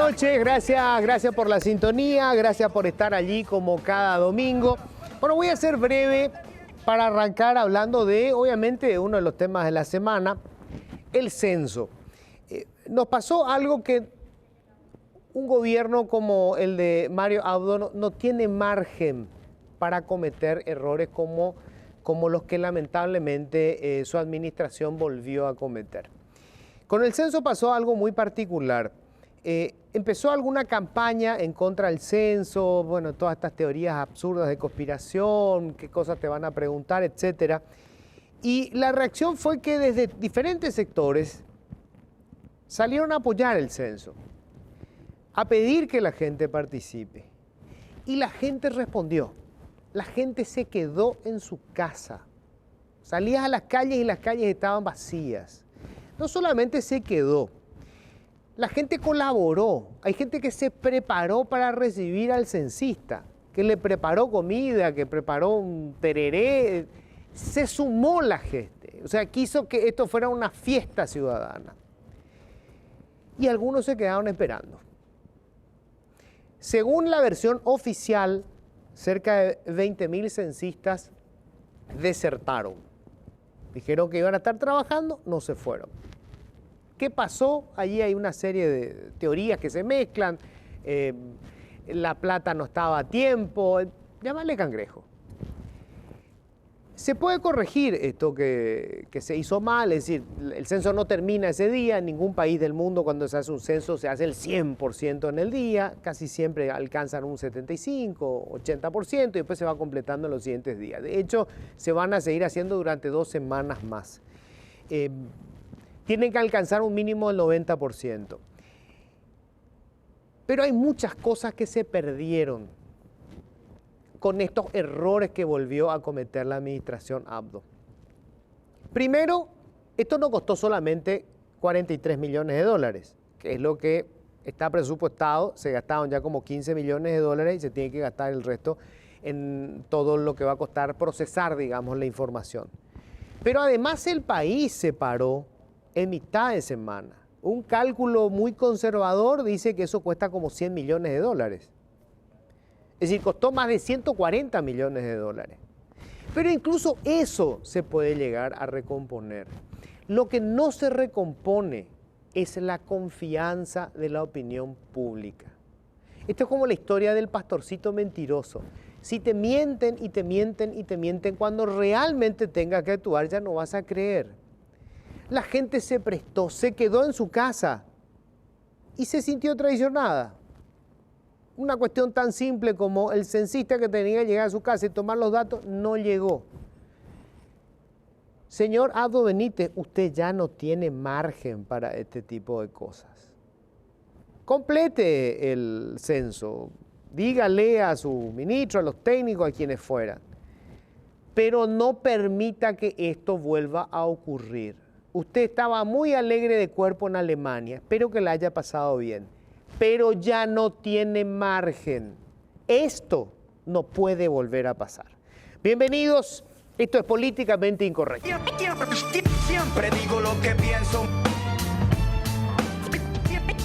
noches, gracias por la sintonía, gracias por estar allí como cada domingo. Bueno, voy a ser breve para arrancar hablando de, obviamente, uno de los temas de la semana, el censo. Nos pasó algo que un gobierno como el de Mario Abdo no tiene margen para cometer errores como los que lamentablemente su administración volvió a cometer. Con el censo pasó algo muy particular. Empezó alguna campaña en contra del censo, bueno, todas estas teorías absurdas de conspiración, qué cosas te van a preguntar, etcétera. Y la reacción fue que desde diferentes sectores salieron a apoyar el censo, a pedir que la gente participe. Y la gente respondió. La gente se quedó en su casa. Salías a las calles y las calles estaban vacías. No solamente se quedó, la gente colaboró. Hay gente que se preparó para recibir al censista, que le preparó comida, que preparó un tereré. Se sumó la gente. O sea, quiso que esto fuera una fiesta ciudadana. Y algunos se quedaron esperando. Según la versión oficial, cerca de 20.000 censistas desertaron. Dijeron que iban a estar trabajando, no se fueron. ¿Qué pasó? Allí hay una serie de teorías que se mezclan. La plata no estaba a tiempo. Llámale cangrejo. Se puede corregir esto que se hizo mal, es decir, el censo no termina ese día. En ningún país del mundo cuando se hace un censo se hace el 100% en el día. Casi siempre alcanzan un 75, 80% y después se va completando en los siguientes días. De hecho, se van a seguir haciendo durante 2 semanas más. Tienen que alcanzar un mínimo del 90%. Pero hay muchas cosas que se perdieron con estos errores que volvió a cometer la administración Abdo. Primero, esto no costó solamente 43 millones de dólares, que es lo que está presupuestado. Se gastaron ya como 15 millones de dólares y se tiene que gastar el resto en todo lo que va a costar procesar, digamos, la información. Pero además el país se paró en mitad de semana. Un cálculo muy conservador dice que eso cuesta como 100 millones de dólares. Es decir, costó más de 140 millones de dólares. Pero incluso eso se puede llegar a recomponer. Lo que no se recompone es la confianza de la opinión pública. Esto es como la historia del pastorcito mentiroso. Si te mienten y te mienten y te mienten, cuando realmente tengas que actuar ya no vas a creer. La gente se prestó, se quedó en su casa y se sintió traicionada. Una cuestión tan simple como el censista que tenía que llegar a su casa y tomar los datos no llegó. Señor Abdo Benítez, usted ya no tiene margen para este tipo de cosas. Complete el censo, dígale a su ministro, a los técnicos, a quienes fueran, pero no permita que esto vuelva a ocurrir. Usted estaba muy alegre de cuerpo en Alemania, espero que la haya pasado bien, pero ya no tiene margen. Esto no puede volver a pasar. Bienvenidos, esto es Políticamente Incorrecto. Siempre digo lo que pienso.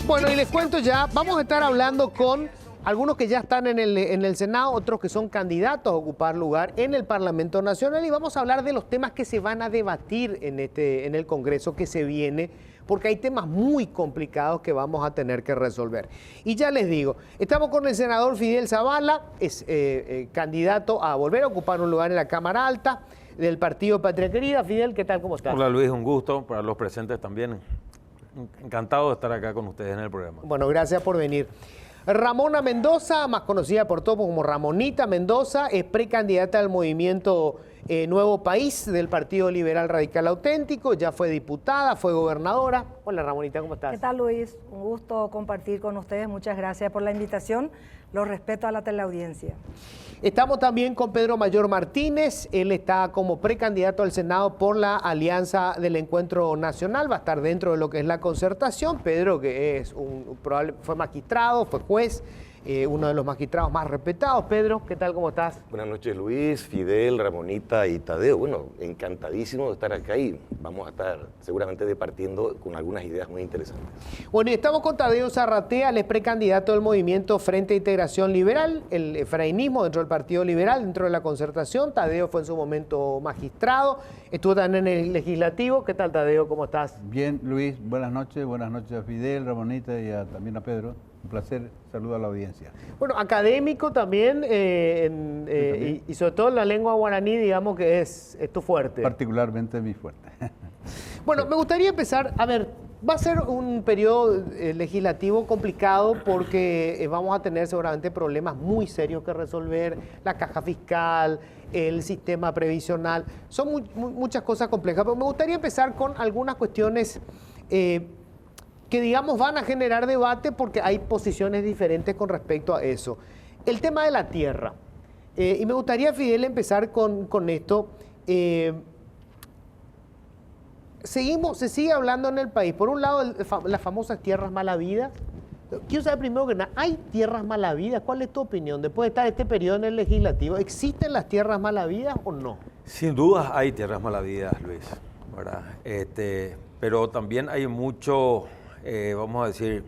Bueno, y les cuento ya, vamos a estar hablando con algunos que ya están en el Senado, otros que son candidatos a ocupar lugar en el Parlamento Nacional, y vamos a hablar de los temas que se van a debatir en el Congreso que se viene, porque hay temas muy complicados que vamos a tener que resolver. Y ya les digo, estamos con el senador Fidel Zavala, es candidato a volver a ocupar un lugar en la Cámara Alta del Partido Patria Querida. Fidel, ¿qué tal? ¿Cómo estás? Hola Luis, un gusto para los presentes también. Encantado de estar acá con ustedes en el programa. Bueno, gracias por venir. Ramona Mendoza, más conocida por todos como Ramonita Mendoza, es precandidata al movimiento Nuevo País del Partido Liberal Radical Auténtico, ya fue diputada, fue gobernadora. Hola Ramonita, ¿cómo estás? ¿Qué tal Luis? Un gusto compartir con ustedes, muchas gracias por la invitación, los respeto a la teleaudiencia. Estamos también con Pedro Mayor Martínez, él está como precandidato al Senado por la Alianza del Encuentro Nacional, va a estar dentro de lo que es la concertación. Pedro, que es fue magistrado, fue juez, uno de los magistrados más respetados. Pedro, ¿qué tal? ¿Cómo estás? Buenas noches, Luis, Fidel, Ramonita y Tadeo. Bueno, encantadísimo de estar acá y vamos a estar seguramente departiendo con algunas ideas muy interesantes. Bueno, y estamos con Tadeo Zarratea, el precandidato del movimiento Frente a Integración Liberal, el efrainismo dentro del Partido Liberal, dentro de la Concertación. Tadeo fue en su momento magistrado, estuvo también en el Legislativo. ¿Qué tal, Tadeo? ¿Cómo estás? Bien, Luis, buenas noches a Fidel, Ramonita y también a Pedro. Un placer, saludo a la audiencia. Bueno, académico también, y sobre todo en la lengua guaraní, digamos que es tu fuerte. Particularmente mi fuerte. Bueno, me gustaría empezar, a ver, va a ser un periodo legislativo complicado porque vamos a tener seguramente problemas muy serios que resolver, la caja fiscal, el sistema previsional, son muchas cosas complejas, pero me gustaría empezar con algunas cuestiones que digamos van a generar debate porque hay posiciones diferentes con respecto a eso. El tema de la tierra. Y me gustaría, Fidel, empezar con esto. Se sigue hablando en el país, por un lado, las famosas tierras malavidas. Quiero saber primero que nada, ¿hay tierras malavidas? ¿Cuál es tu opinión? Después de estar este periodo en el legislativo, ¿existen las tierras malavidas o no? Sin duda hay tierras malavidas, Luis, ¿verdad? Pero también hay mucho, vamos a decir,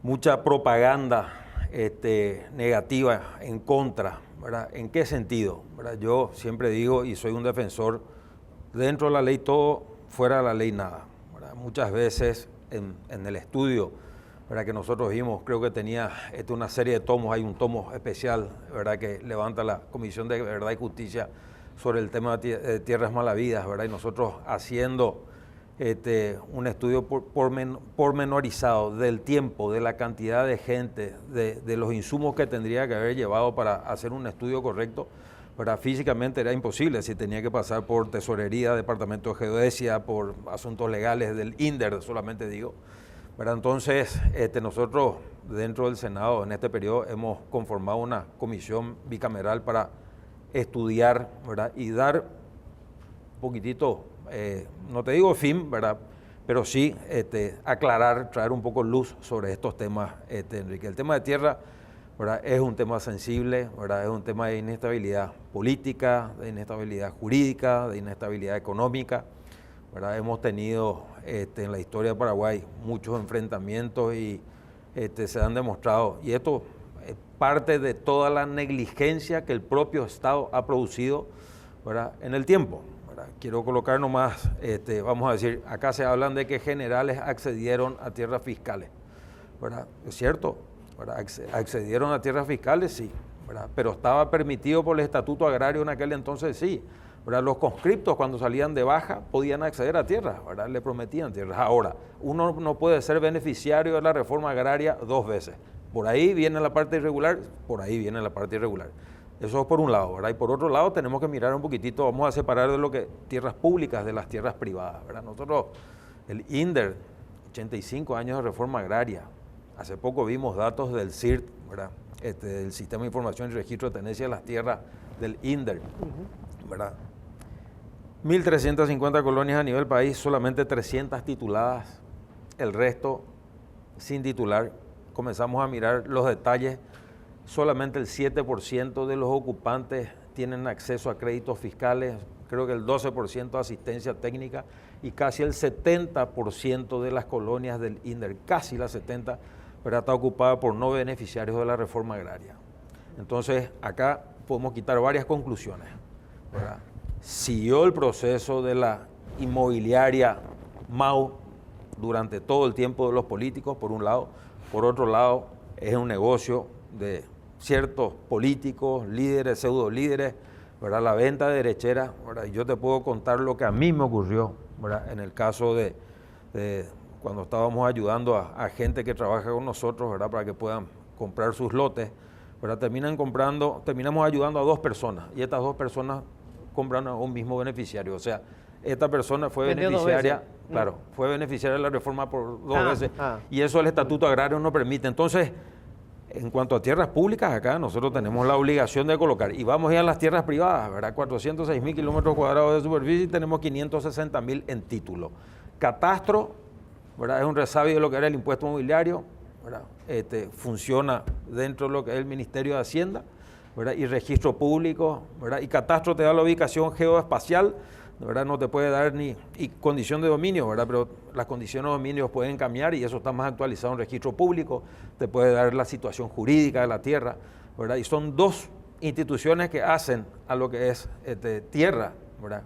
mucha propaganda negativa en contra, ¿verdad? ¿En qué sentido? ¿Verdad? Yo siempre digo, y soy un defensor, dentro de la ley todo, fuera de la ley nada, ¿verdad? Muchas veces en el estudio, ¿verdad?, que nosotros vimos, creo que tenía una serie de tomos, hay un tomo especial, ¿verdad?, que levanta la Comisión de Verdad y Justicia sobre el tema de tierras malavidas, ¿verdad? Y nosotros haciendo un estudio pormenorizado del tiempo, de la cantidad de gente, de los insumos que tendría que haber llevado para hacer un estudio correcto, ¿verdad? Físicamente era imposible, si tenía que pasar por tesorería, departamento de geodesia, por asuntos legales del INDER, solamente digo, ¿verdad? Entonces, nosotros dentro del Senado en este periodo hemos conformado una comisión bicameral para estudiar, ¿verdad?, y dar un poquitito, no te digo fin, ¿verdad?, pero sí aclarar, traer un poco luz sobre estos temas, Enrique. El tema de tierra, ¿verdad?, es un tema sensible, ¿verdad?, es un tema de inestabilidad política, de inestabilidad jurídica, de inestabilidad económica, ¿verdad? Hemos tenido en la historia de Paraguay muchos enfrentamientos y se han demostrado, y esto es parte de toda la negligencia que el propio Estado ha producido, ¿verdad?, en el tiempo, ¿verdad? Quiero colocar nomás, vamos a decir, acá se hablan de que generales accedieron a tierras fiscales, ¿verdad? ¿Es cierto? ¿Verdad? Accedieron a tierras fiscales, sí, ¿verdad? Pero estaba permitido por el Estatuto Agrario en aquel entonces, sí, ¿verdad? Los conscriptos cuando salían de baja podían acceder a tierras, ¿verdad? Le prometían tierras. Ahora, uno no puede ser beneficiario de la reforma agraria dos veces. Por ahí viene la parte irregular, por ahí viene la parte irregular. Eso es por un lado, ¿verdad? Y por otro lado tenemos que mirar un poquitito, vamos a separar de lo que tierras públicas de las tierras privadas, ¿verdad? Nosotros, el INDER, 85 años de reforma agraria. Hace poco vimos datos del CIRT, ¿verdad?, del Sistema de Información y Registro de Tenencia de las Tierras del INDER, ¿verdad? 1.350 colonias a nivel país, solamente 300 tituladas, el resto sin titular. Comenzamos a mirar los detalles, solamente el 7% de los ocupantes tienen acceso a créditos fiscales, creo que el 12% asistencia técnica y casi el 70% de las colonias del INDER, casi la 70%, pero está ocupada por no beneficiarios de la reforma agraria. Entonces, acá podemos quitar varias conclusiones, ¿verdad? Siguió el proceso de la inmobiliaria MAU durante todo el tiempo de los políticos, por un lado. Por otro lado, es un negocio de ciertos políticos, líderes, pseudo líderes, ¿verdad? La venta de derechera, ¿verdad? Yo te puedo contar lo que a mí me ocurrió, ¿verdad?, en el caso de cuando estábamos ayudando a gente que trabaja con nosotros, ¿verdad?, para que puedan comprar sus lotes, ¿verdad? Terminamos ayudando a 2 personas y estas 2 personas compran a un mismo beneficiario. O sea, esta persona fue beneficiaria, claro, fue beneficiaria de la reforma por 2 veces y eso el Estatuto Agrario no permite. Entonces, en cuanto a tierras públicas, acá nosotros tenemos la obligación de colocar, y vamos a ir a las tierras privadas, ¿verdad? 406.000 kilómetros cuadrados de superficie y tenemos 560.000 en título. Catastro, ¿verdad?, es un resabio de lo que era el impuesto inmobiliario, ¿verdad? Funciona dentro de lo que es el Ministerio de Hacienda, ¿verdad? Y registro público, ¿verdad? Y catastro te da la ubicación geoespacial, ¿verdad? No te puede dar ni y condición de dominio, ¿verdad? Pero las condiciones de dominio pueden cambiar y eso está más actualizado en registro público, te puede dar la situación jurídica de la tierra, ¿verdad? Y son dos instituciones que hacen a lo que es tierra, ¿verdad?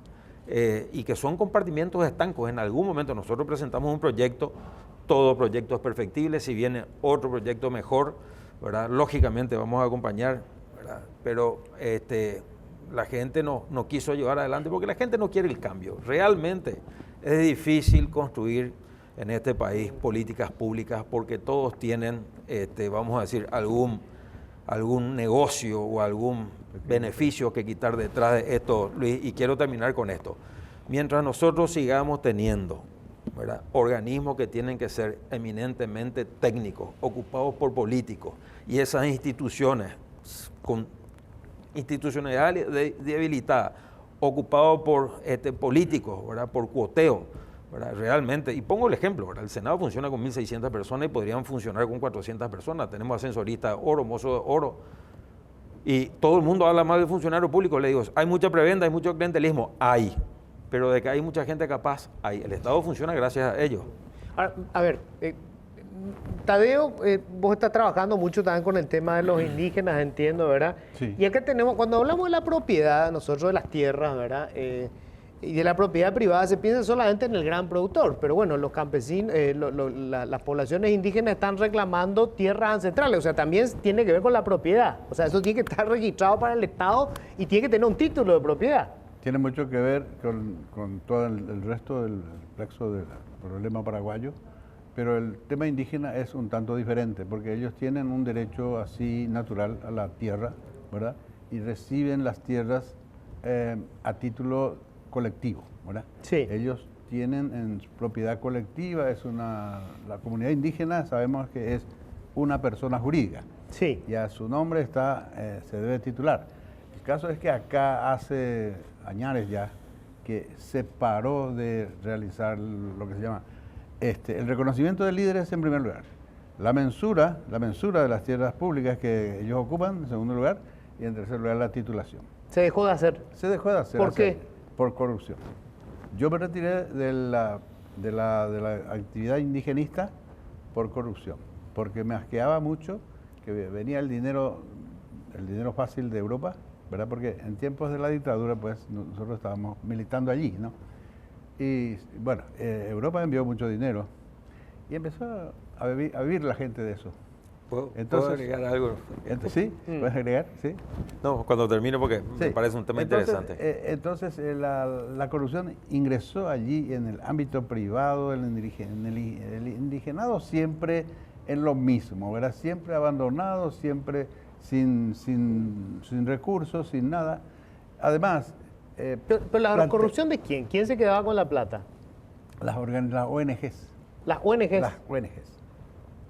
Y que son compartimientos estancos. En algún momento nosotros presentamos un proyecto, todo proyecto es perfectible, si viene otro proyecto mejor, ¿verdad? Lógicamente vamos a acompañar, ¿verdad? Pero la gente no quiso llevar adelante porque la gente no quiere el cambio. Realmente es difícil construir en este país políticas públicas porque todos tienen, vamos a decir, algún negocio o algún beneficio que quitar detrás de esto, Luis, y quiero terminar con esto. Mientras nosotros sigamos teniendo, ¿verdad?, organismos que tienen que ser eminentemente técnicos, ocupados por políticos, y esas instituciones con institucionalidad debilitada, ocupados por políticos, ¿verdad?, por cuoteo, ¿verdad?, realmente, y pongo el ejemplo, ¿verdad?, el Senado funciona con 1.600 personas y podrían funcionar con 400 personas, tenemos ascensoristas de oro, mozos de oro, y todo el mundo habla mal del funcionario público. Le digo, hay mucha prebenda, hay mucho clientelismo, hay, pero de que hay mucha gente capaz, hay. El Estado funciona gracias a ellos. Ahora, a ver, Tadeo, vos estás trabajando mucho también con el tema de los indígenas, entiendo, ¿verdad? Sí. Y acá tenemos, cuando hablamos de la propiedad, nosotros de las tierras, ¿verdad? Y de la propiedad privada se piensa solamente en el gran productor, pero bueno, los campesinos, las poblaciones indígenas están reclamando tierras ancestrales, o sea, también tiene que ver con la propiedad, o sea, eso tiene que estar registrado para el Estado y tiene que tener un título de propiedad. Tiene mucho que ver con todo el resto del plexo del problema paraguayo, pero el tema indígena es un tanto diferente, porque ellos tienen un derecho así natural a la tierra, ¿verdad? Y reciben las tierras a título colectivo, ¿verdad? Sí. Ellos tienen en su propiedad colectiva, la comunidad indígena sabemos que es una persona jurídica. Sí. Y a su nombre se debe titular. El caso es que acá hace años ya que se paró de realizar lo que se llama el reconocimiento de líderes en primer lugar. La mensura de las tierras públicas que ellos ocupan en segundo lugar y en tercer lugar la titulación. Se dejó de hacer. Se dejó de hacer. ¿Por qué? Por corrupción. Yo me retiré de la actividad indigenista por corrupción, porque me asqueaba mucho que venía el dinero fácil de Europa, ¿verdad? Porque en tiempos de la dictadura, pues nosotros estábamos militando allí, ¿no? Y bueno, Europa envió mucho dinero y empezó a vivir la gente de eso. ¿Puedo agregar algo? ¿Sí? ¿Puedes agregar? Sí. No, cuando termine porque me parece un tema interesante. Entonces, la corrupción ingresó allí en el ámbito privado, el indigenado siempre en lo mismo, ¿verdad? Siempre abandonado, siempre sin recursos, sin nada. Además... Pero la corrupción ¿de quién? ¿Quién se quedaba con la plata? Las ONGs. Las ONGs. Las ONGs,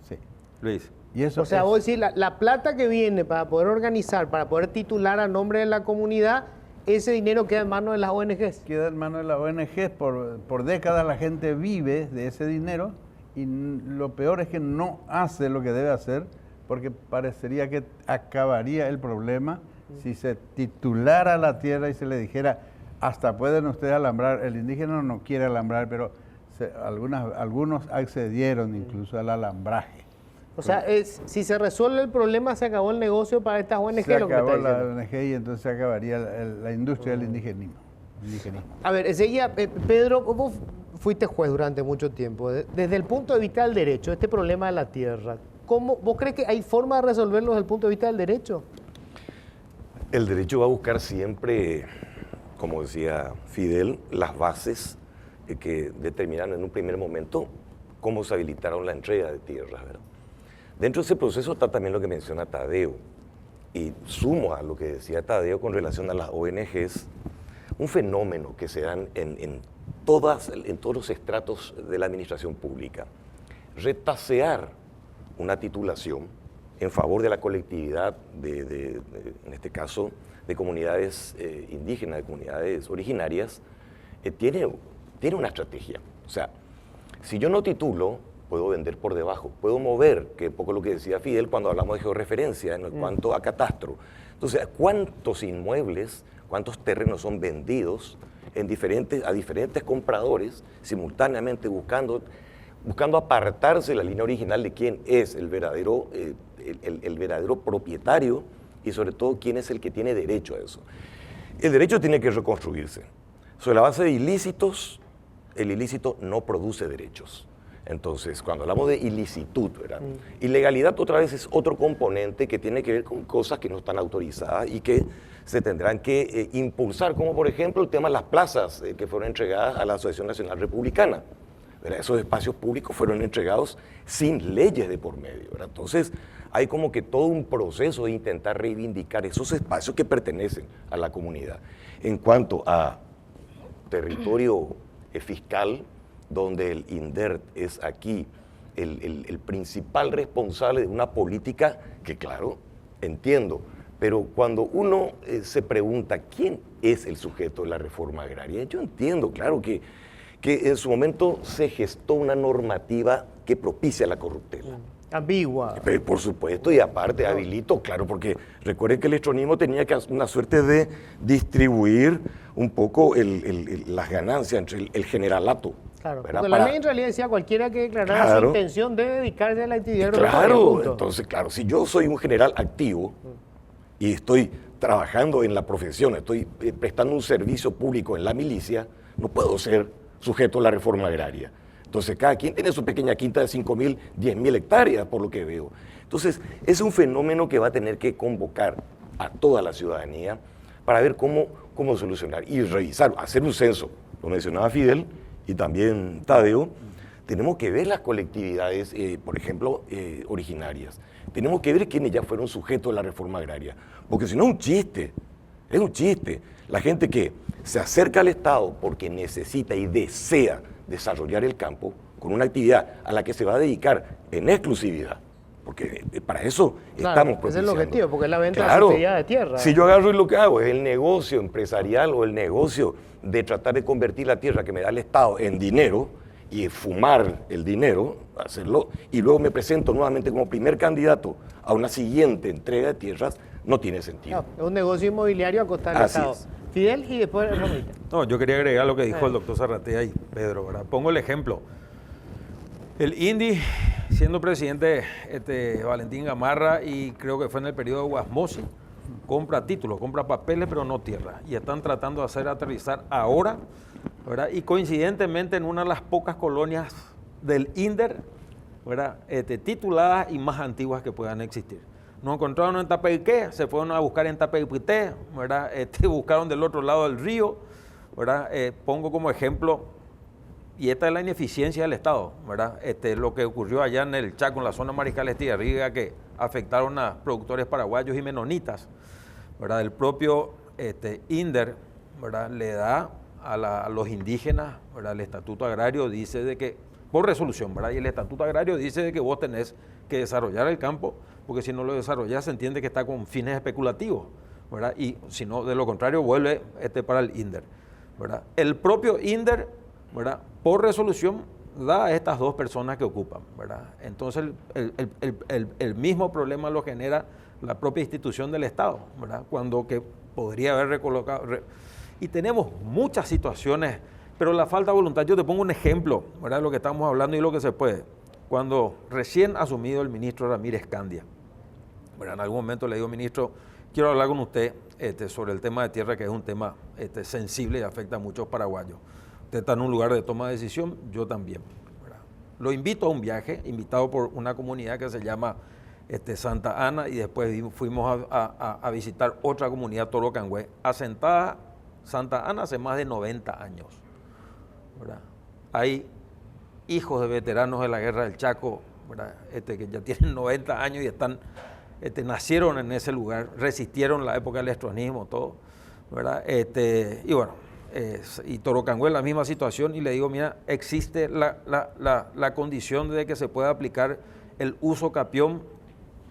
sí. Luis. Y eso o sea, vos decís, la plata que viene para poder organizar, para poder titular a nombre de la comunidad, ese dinero queda en manos de las ONGs. Queda en manos de las ONGs, por décadas la gente vive de ese dinero y lo peor es que no hace lo que debe hacer porque parecería que acabaría el problema si se titulara la tierra y se le dijera, hasta pueden ustedes alambrar, el indígena no quiere alambrar, pero algunos accedieron incluso al alambraje. O sea, si se resuelve el problema, se acabó el negocio para estas ONG. Se acabó la ONG y entonces se acabaría la industria del indigenismo. A ver, enseguida, Pedro, vos fuiste juez durante mucho tiempo. Desde el punto de vista del derecho, este problema de la tierra, ¿vos crees que hay forma de resolverlo desde el punto de vista del derecho? El derecho va a buscar siempre, como decía Fidel, las bases que determinan en un primer momento cómo se habilitaron la entrega de tierras, ¿verdad? Dentro de ese proceso está también lo que menciona Tadeo, y sumo a lo que decía Tadeo con relación a las ONGs, un fenómeno que se da en todos los estratos de la administración pública. Retasear una titulación en favor de la colectividad, en este caso, de comunidades indígenas, de comunidades originarias, tiene una estrategia. O sea, si yo no titulo, puedo vender por debajo, puedo mover, que es poco lo que decía Fidel cuando hablamos de georreferencia en cuanto a catastro. Entonces, ¿cuántos inmuebles, cuántos terrenos son vendidos a diferentes compradores simultáneamente buscando apartarse de la línea original de quién es el verdadero propietario y sobre todo quién es el que tiene derecho a eso? El derecho tiene que reconstruirse. Sobre la base de ilícitos, el ilícito no produce derechos. Entonces, cuando hablamos de ilicitud, ¿verdad? Ilegalidad otra vez es otro componente que tiene que ver con cosas que no están autorizadas y que se tendrán que impulsar, como por ejemplo el tema de las plazas que fueron entregadas a la Asociación Nacional Republicana, ¿verdad? Esos espacios públicos fueron entregados sin leyes de por medio, ¿verdad? Entonces, hay como que todo un proceso de intentar reivindicar esos espacios que pertenecen a la comunidad. En cuanto a territorio fiscal, donde el INDERT es aquí el principal responsable de una política que, claro, entiendo, pero cuando uno se pregunta quién es el sujeto de la reforma agraria, yo entiendo, claro, que en su momento se gestó una normativa que propicia la corruptela. Ambigua. Pero, por supuesto, y aparte habilito, claro, porque recuerden que el electronismo tenía que hacer una suerte de distribuir un poco las ganancias entre el generalato. Claro, ¿verdad? porque la ley en realidad decía cualquiera que declarara su Claro. intención de dedicarse a la actividad agropecuaria, Claro, punto. entonces, claro, si yo soy un general activo y estoy trabajando en la profesión, estoy prestando un servicio público en la milicia, no puedo ser sujeto a la reforma agraria. Entonces, cada quien tiene su pequeña quinta de 5.000, 10.000 hectáreas, por lo que veo. Entonces, es un fenómeno que va a tener que convocar a toda la ciudadanía para ver cómo solucionar y revisar, hacer un censo. Lo mencionaba Fidel y también Tadeo. Tenemos que ver las colectividades, por ejemplo, originarias. Tenemos que ver quiénes ya fueron sujetos de la reforma agraria. Porque si no es un chiste. La gente que se acerca al Estado porque necesita y desea desarrollar el campo con una actividad a la que se va a dedicar en exclusividad, porque para eso Claro, estamos ese propiciando. es el objetivo, porque es la venta Claro, subsidiada de tierra. Si yo agarro y lo que hago es el negocio empresarial o el negocio de tratar de convertir la tierra que me da el Estado en dinero y fumar el dinero, hacerlo, y luego me presento nuevamente como primer candidato a una siguiente entrega de tierras, no tiene sentido. No, es un negocio inmobiliario a costa del Así Estado. es. Fidel y después Ramita. No, yo quería agregar lo que dijo el doctor Zarratea y Pedro, ¿verdad? Pongo el ejemplo. El INDI, siendo presidente Valentín Gamarra, y creo que fue en el periodo de Guasmosi, compra títulos, compra papeles, pero no tierra. Y están tratando de hacer aterrizar ahora, ¿verdad? Y coincidentemente en una de las pocas colonias del INDER, ¿verdad? Tituladas y más antiguas que puedan existir. Nos encontraron en Tapeiqué, se fueron a buscar en Tapeipité, ¿verdad? Buscaron del otro lado del río, ¿verdad? Pongo como ejemplo, y esta es la ineficiencia del Estado, ¿verdad? Lo que ocurrió allá en el Chaco, en la zona Mariscal Estigarribia, que afectaron a productores paraguayos y menonitas, ¿verdad? El propio INDER, ¿verdad? Le da a los indígenas, ¿verdad? El Estatuto Agrario dice de que, por resolución, ¿verdad? Y el Estatuto Agrario dice de que vos tenés que desarrollar el campo, porque si no lo desarrollas se entiende que está con fines especulativos, ¿verdad? Y si no, de lo contrario, vuelve para el INDER, ¿verdad? El propio INDER, ¿verdad? Por resolución da a estas dos personas que ocupan, ¿verdad? Entonces el mismo problema lo genera la propia institución del Estado, ¿verdad? Cuando que podría haber recolocado. Y tenemos muchas situaciones, pero la falta de voluntad. Yo te pongo un ejemplo, ¿verdad? De lo que estamos hablando y lo que se puede. Cuando recién asumido el ministro Ramírez Candia, ¿verdad? En algún momento le digo, ministro, quiero hablar con usted sobre el tema de tierra, que es un tema sensible y afecta a muchos paraguayos. Usted está en un lugar de toma de decisión, yo también, ¿verdad? Lo invito a un viaje, invitado por una comunidad que se llama Santa Ana, y después fuimos a visitar otra comunidad, Torocangüe, asentada Santa Ana hace más de 90 años, ¿verdad? Hay hijos de veteranos de la Guerra del Chaco, ¿verdad? Que ya tienen 90 años y están, nacieron en ese lugar, resistieron la época del estronismo, todo, ¿verdad? Y bueno, y Torocangüe la misma situación, y le digo, mira, existe la condición de que se pueda aplicar el uso capión,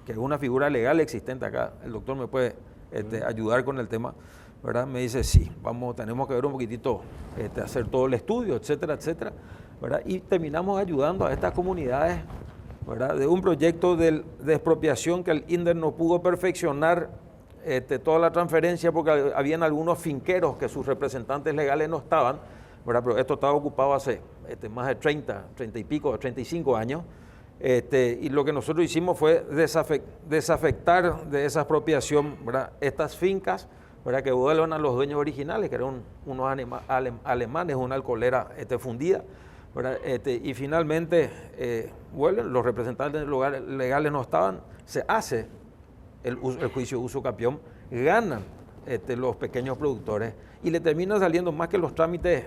que es una figura legal existente acá, el doctor me puede ayudar con el tema, ¿verdad? Me dice, sí, tenemos que ver un poquitito, hacer todo el estudio, etcétera, etcétera. ¿verdad? Y terminamos ayudando a estas comunidades, ¿verdad? De un proyecto de expropiación que el INDER no pudo perfeccionar toda la transferencia porque habían algunos finqueros que sus representantes legales no estaban, ¿verdad? Pero esto estaba ocupado hace más de 30 y pico, 35 años. Y lo que nosotros hicimos fue desafectar de esa expropiación, ¿verdad? Estas fincas, ¿verdad? Que vuelvan a los dueños originales, que eran unos alemanes, una alcoholera fundida, ¿verdad? Y finalmente vuelven, los representantes legales no estaban, se hace el juicio de uso campeón, ganan los pequeños productores y le terminan saliendo más que los trámites,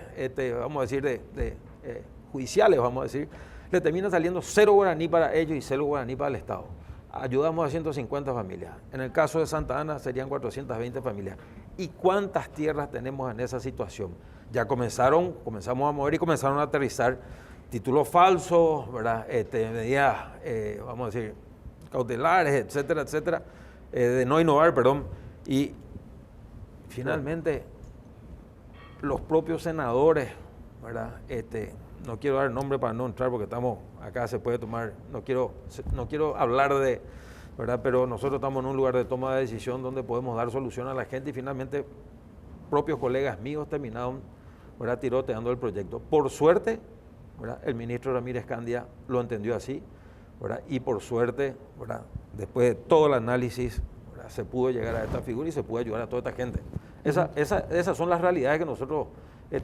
vamos a decir, judiciales, vamos a decir, le termina saliendo 0 guaraní para ellos y 0 guaraní para el Estado. Ayudamos a 150 familias. En el caso de Santa Ana serían 420 familias. ¿Y cuántas tierras tenemos en esa situación? Ya comenzamos a mover y comenzaron a aterrizar títulos falsos, ¿verdad? Medidas, vamos a decir, cautelares, etcétera, etcétera, de no innovar, perdón. Y finalmente, los propios senadores, ¿verdad? No quiero dar nombre para no entrar porque estamos acá, se puede tomar, no quiero hablar de, ¿verdad? Pero nosotros estamos en un lugar de toma de decisión donde podemos dar solución a la gente y finalmente propios colegas míos terminaron, ¿verdad? Tiroteando el proyecto. Por suerte, ¿verdad? El ministro Ramírez Candia lo entendió así, ¿verdad? Y por suerte, ¿verdad? Después de todo el análisis, ¿verdad? Se pudo llegar a esta figura y se pudo ayudar a toda esta gente. Esas son las realidades que nosotros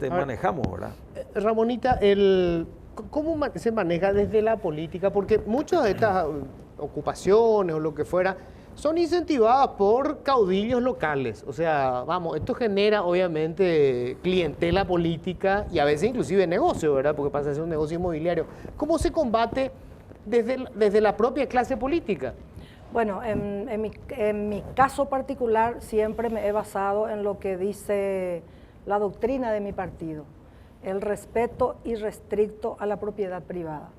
manejamos, ¿verdad? Ramonita, ¿cómo se maneja desde la política? Porque muchas de estas ocupaciones o lo que fuera son incentivadas por caudillos locales. O sea, vamos, esto genera obviamente clientela política y a veces inclusive negocio, ¿verdad? Porque pasa a ser un negocio inmobiliario. ¿Cómo se combate desde la propia clase política? Bueno, en mi caso particular siempre me he basado en lo que dice la doctrina de mi partido, el respeto irrestricto a la propiedad privada.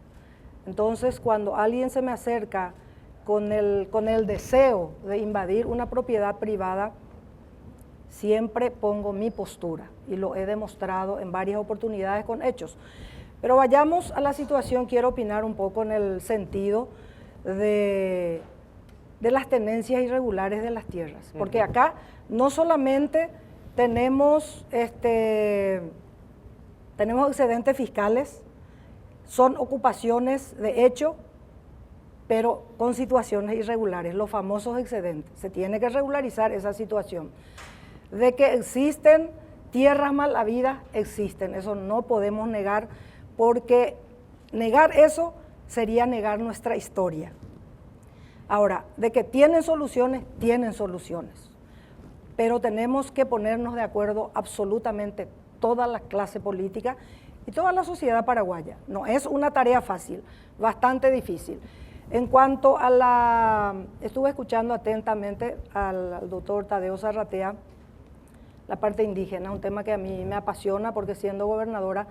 Entonces, cuando alguien se me acerca con el deseo de invadir una propiedad privada, siempre pongo mi postura y lo he demostrado en varias oportunidades con hechos. Pero vayamos a la situación, quiero opinar un poco en el sentido de las tenencias irregulares de las tierras, porque acá no solamente tenemos excedentes fiscales, son ocupaciones de hecho, pero con situaciones irregulares, los famosos excedentes. Se tiene que regularizar esa situación. De que existen tierras mal habidas, existen, eso no podemos negar, porque negar eso sería negar nuestra historia. Ahora, de que tienen soluciones, pero tenemos que ponernos de acuerdo absolutamente toda la clase política y toda la sociedad paraguaya. No es una tarea fácil, bastante difícil. En cuanto a estuve escuchando atentamente al doctor Tadeo Zarratea, la parte indígena, un tema que a mí me apasiona porque siendo gobernadora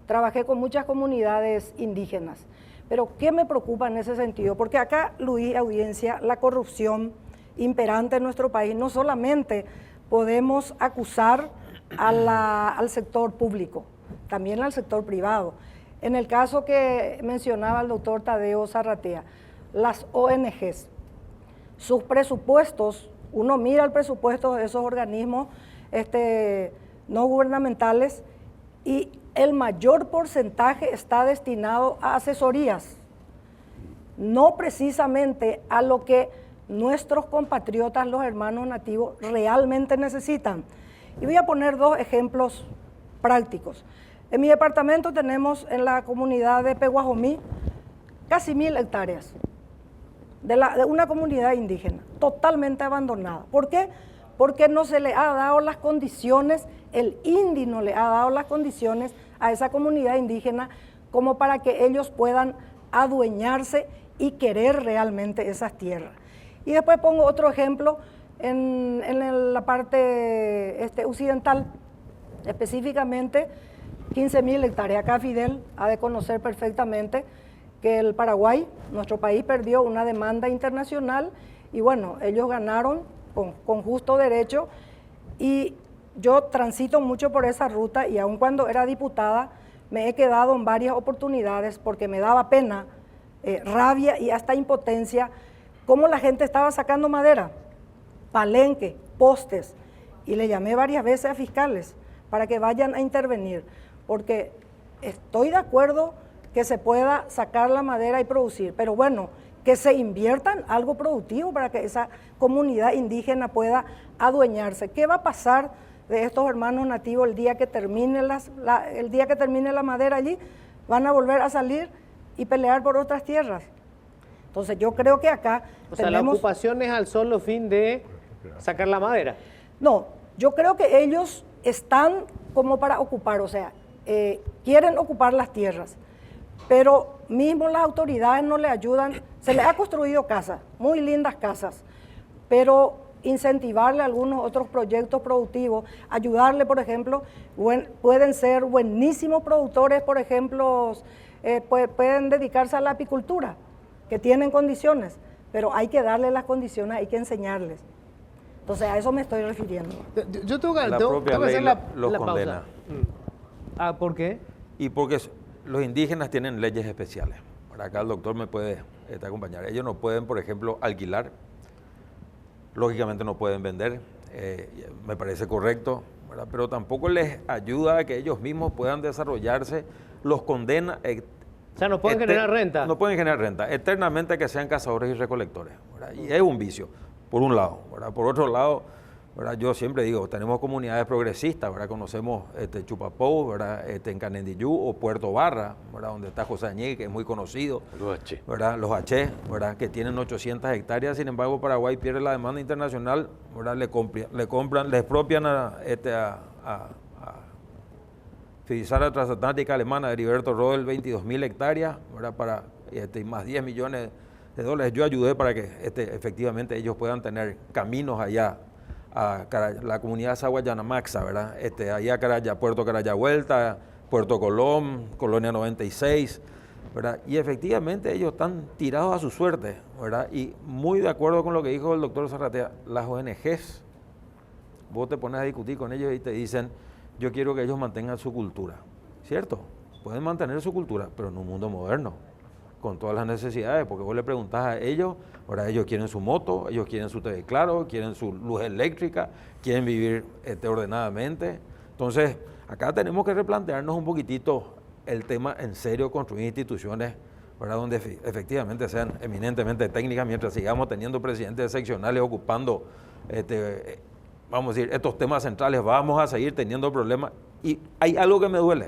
trabajé con muchas comunidades indígenas. Pero ¿qué me preocupa en ese sentido? Porque acá, Luis, audiencia, la corrupción imperante en nuestro país, no solamente podemos acusar al sector público, también al sector privado. En el caso que mencionaba el doctor Tadeo Zarratea, las ONGs, sus presupuestos, uno mira el presupuesto de esos organismos no gubernamentales y el mayor porcentaje está destinado a asesorías, no precisamente a lo que nuestros compatriotas, los hermanos nativos, realmente necesitan. Y voy a poner 2 ejemplos prácticos. En mi departamento tenemos en la comunidad de Peguajomí casi 1000 hectáreas de una comunidad indígena, totalmente abandonada. ¿Por qué? Porque no se le ha dado las condiciones, el INDI no le ha dado las condiciones a esa comunidad indígena como para que ellos puedan adueñarse y querer realmente esas tierras. Y después pongo otro ejemplo en la parte occidental, específicamente 15.000 hectáreas. Acá Fidel ha de conocer perfectamente que el Paraguay, nuestro país, perdió una demanda internacional y bueno, ellos ganaron con justo derecho y yo transito mucho por esa ruta y aun cuando era diputada me he quedado en varias oportunidades porque me daba pena, rabia y hasta impotencia cómo la gente estaba sacando madera, palenque, postes, y le llamé varias veces a fiscales para que vayan a intervenir, porque estoy de acuerdo que se pueda sacar la madera y producir, pero bueno, que se invierta en algo productivo para que esa comunidad indígena pueda adueñarse. ¿Qué va a pasar de estos hermanos nativos el día que termine la madera allí? Van a volver a salir y pelear por otras tierras. Entonces yo creo que acá O sea, la ocupación es al solo fin de sacar la madera. No, yo creo que ellos están como para ocupar, o sea, quieren ocupar las tierras, pero mismo las autoridades no le ayudan. Se les ha construido casas, muy lindas casas, pero incentivarle algunos otros proyectos productivos, ayudarle, por ejemplo, pueden ser buenísimos productores, por ejemplo, pueden dedicarse a la apicultura, que tienen condiciones, pero hay que darle las condiciones, hay que enseñarles. Entonces a eso me estoy refiriendo. Yo tengo que, La tengo propia que hacer ley la los pausa. condena. ¿Por qué? Y porque los indígenas tienen leyes especiales. Por acá el doctor me puede acompañar. Ellos no pueden, por ejemplo, alquilar. Lógicamente no pueden vender. Me parece correcto, ¿verdad? Pero tampoco les ayuda a que ellos mismos puedan desarrollarse. Los condena. O sea, no pueden generar renta. No pueden generar renta. Eternamente que sean cazadores y recolectores, ¿verdad? Y es un vicio, por un lado, ¿verdad? Por otro lado, ¿verdad? Yo siempre digo, tenemos comunidades progresistas, ¿verdad? Conocemos Chupapó, ¿verdad? En Canendillú o Puerto Barra, ¿verdad? Donde está José Añé, que es muy conocido. Los H. ¿Verdad? Los H, ¿verdad? Que tienen 800 hectáreas, sin embargo Paraguay pierde la demanda internacional, ¿verdad? Le expropian a Filisara Transatlántica Alemana de Heriberto Rodel 22.000 hectáreas, ¿verdad? Para más 10 millones de dólares. Yo ayudé para que efectivamente ellos puedan tener caminos allá a la comunidad Saguayanamaxa, ¿verdad? Allá Puerto Carayavuelta, Puerto Colón, Colonia 96, ¿verdad? Y efectivamente ellos están tirados a su suerte, ¿verdad? Y muy de acuerdo con lo que dijo el doctor Zarratea, las ONGs, vos te pones a discutir con ellos y te dicen, yo quiero que ellos mantengan su cultura, ¿cierto? Pueden mantener su cultura, pero en un mundo moderno, con todas las necesidades, porque vos le preguntás a ellos, ahora ellos quieren su moto, ellos quieren su TV claro, quieren su luz eléctrica, quieren vivir ordenadamente. Entonces, acá tenemos que replantearnos un poquitito el tema en serio, construir instituciones, ¿verdad? Donde efectivamente sean eminentemente técnicas, mientras sigamos teniendo presidentes seccionales ocupando, vamos a decir, estos temas centrales, vamos a seguir teniendo problemas. Y hay algo que me duele,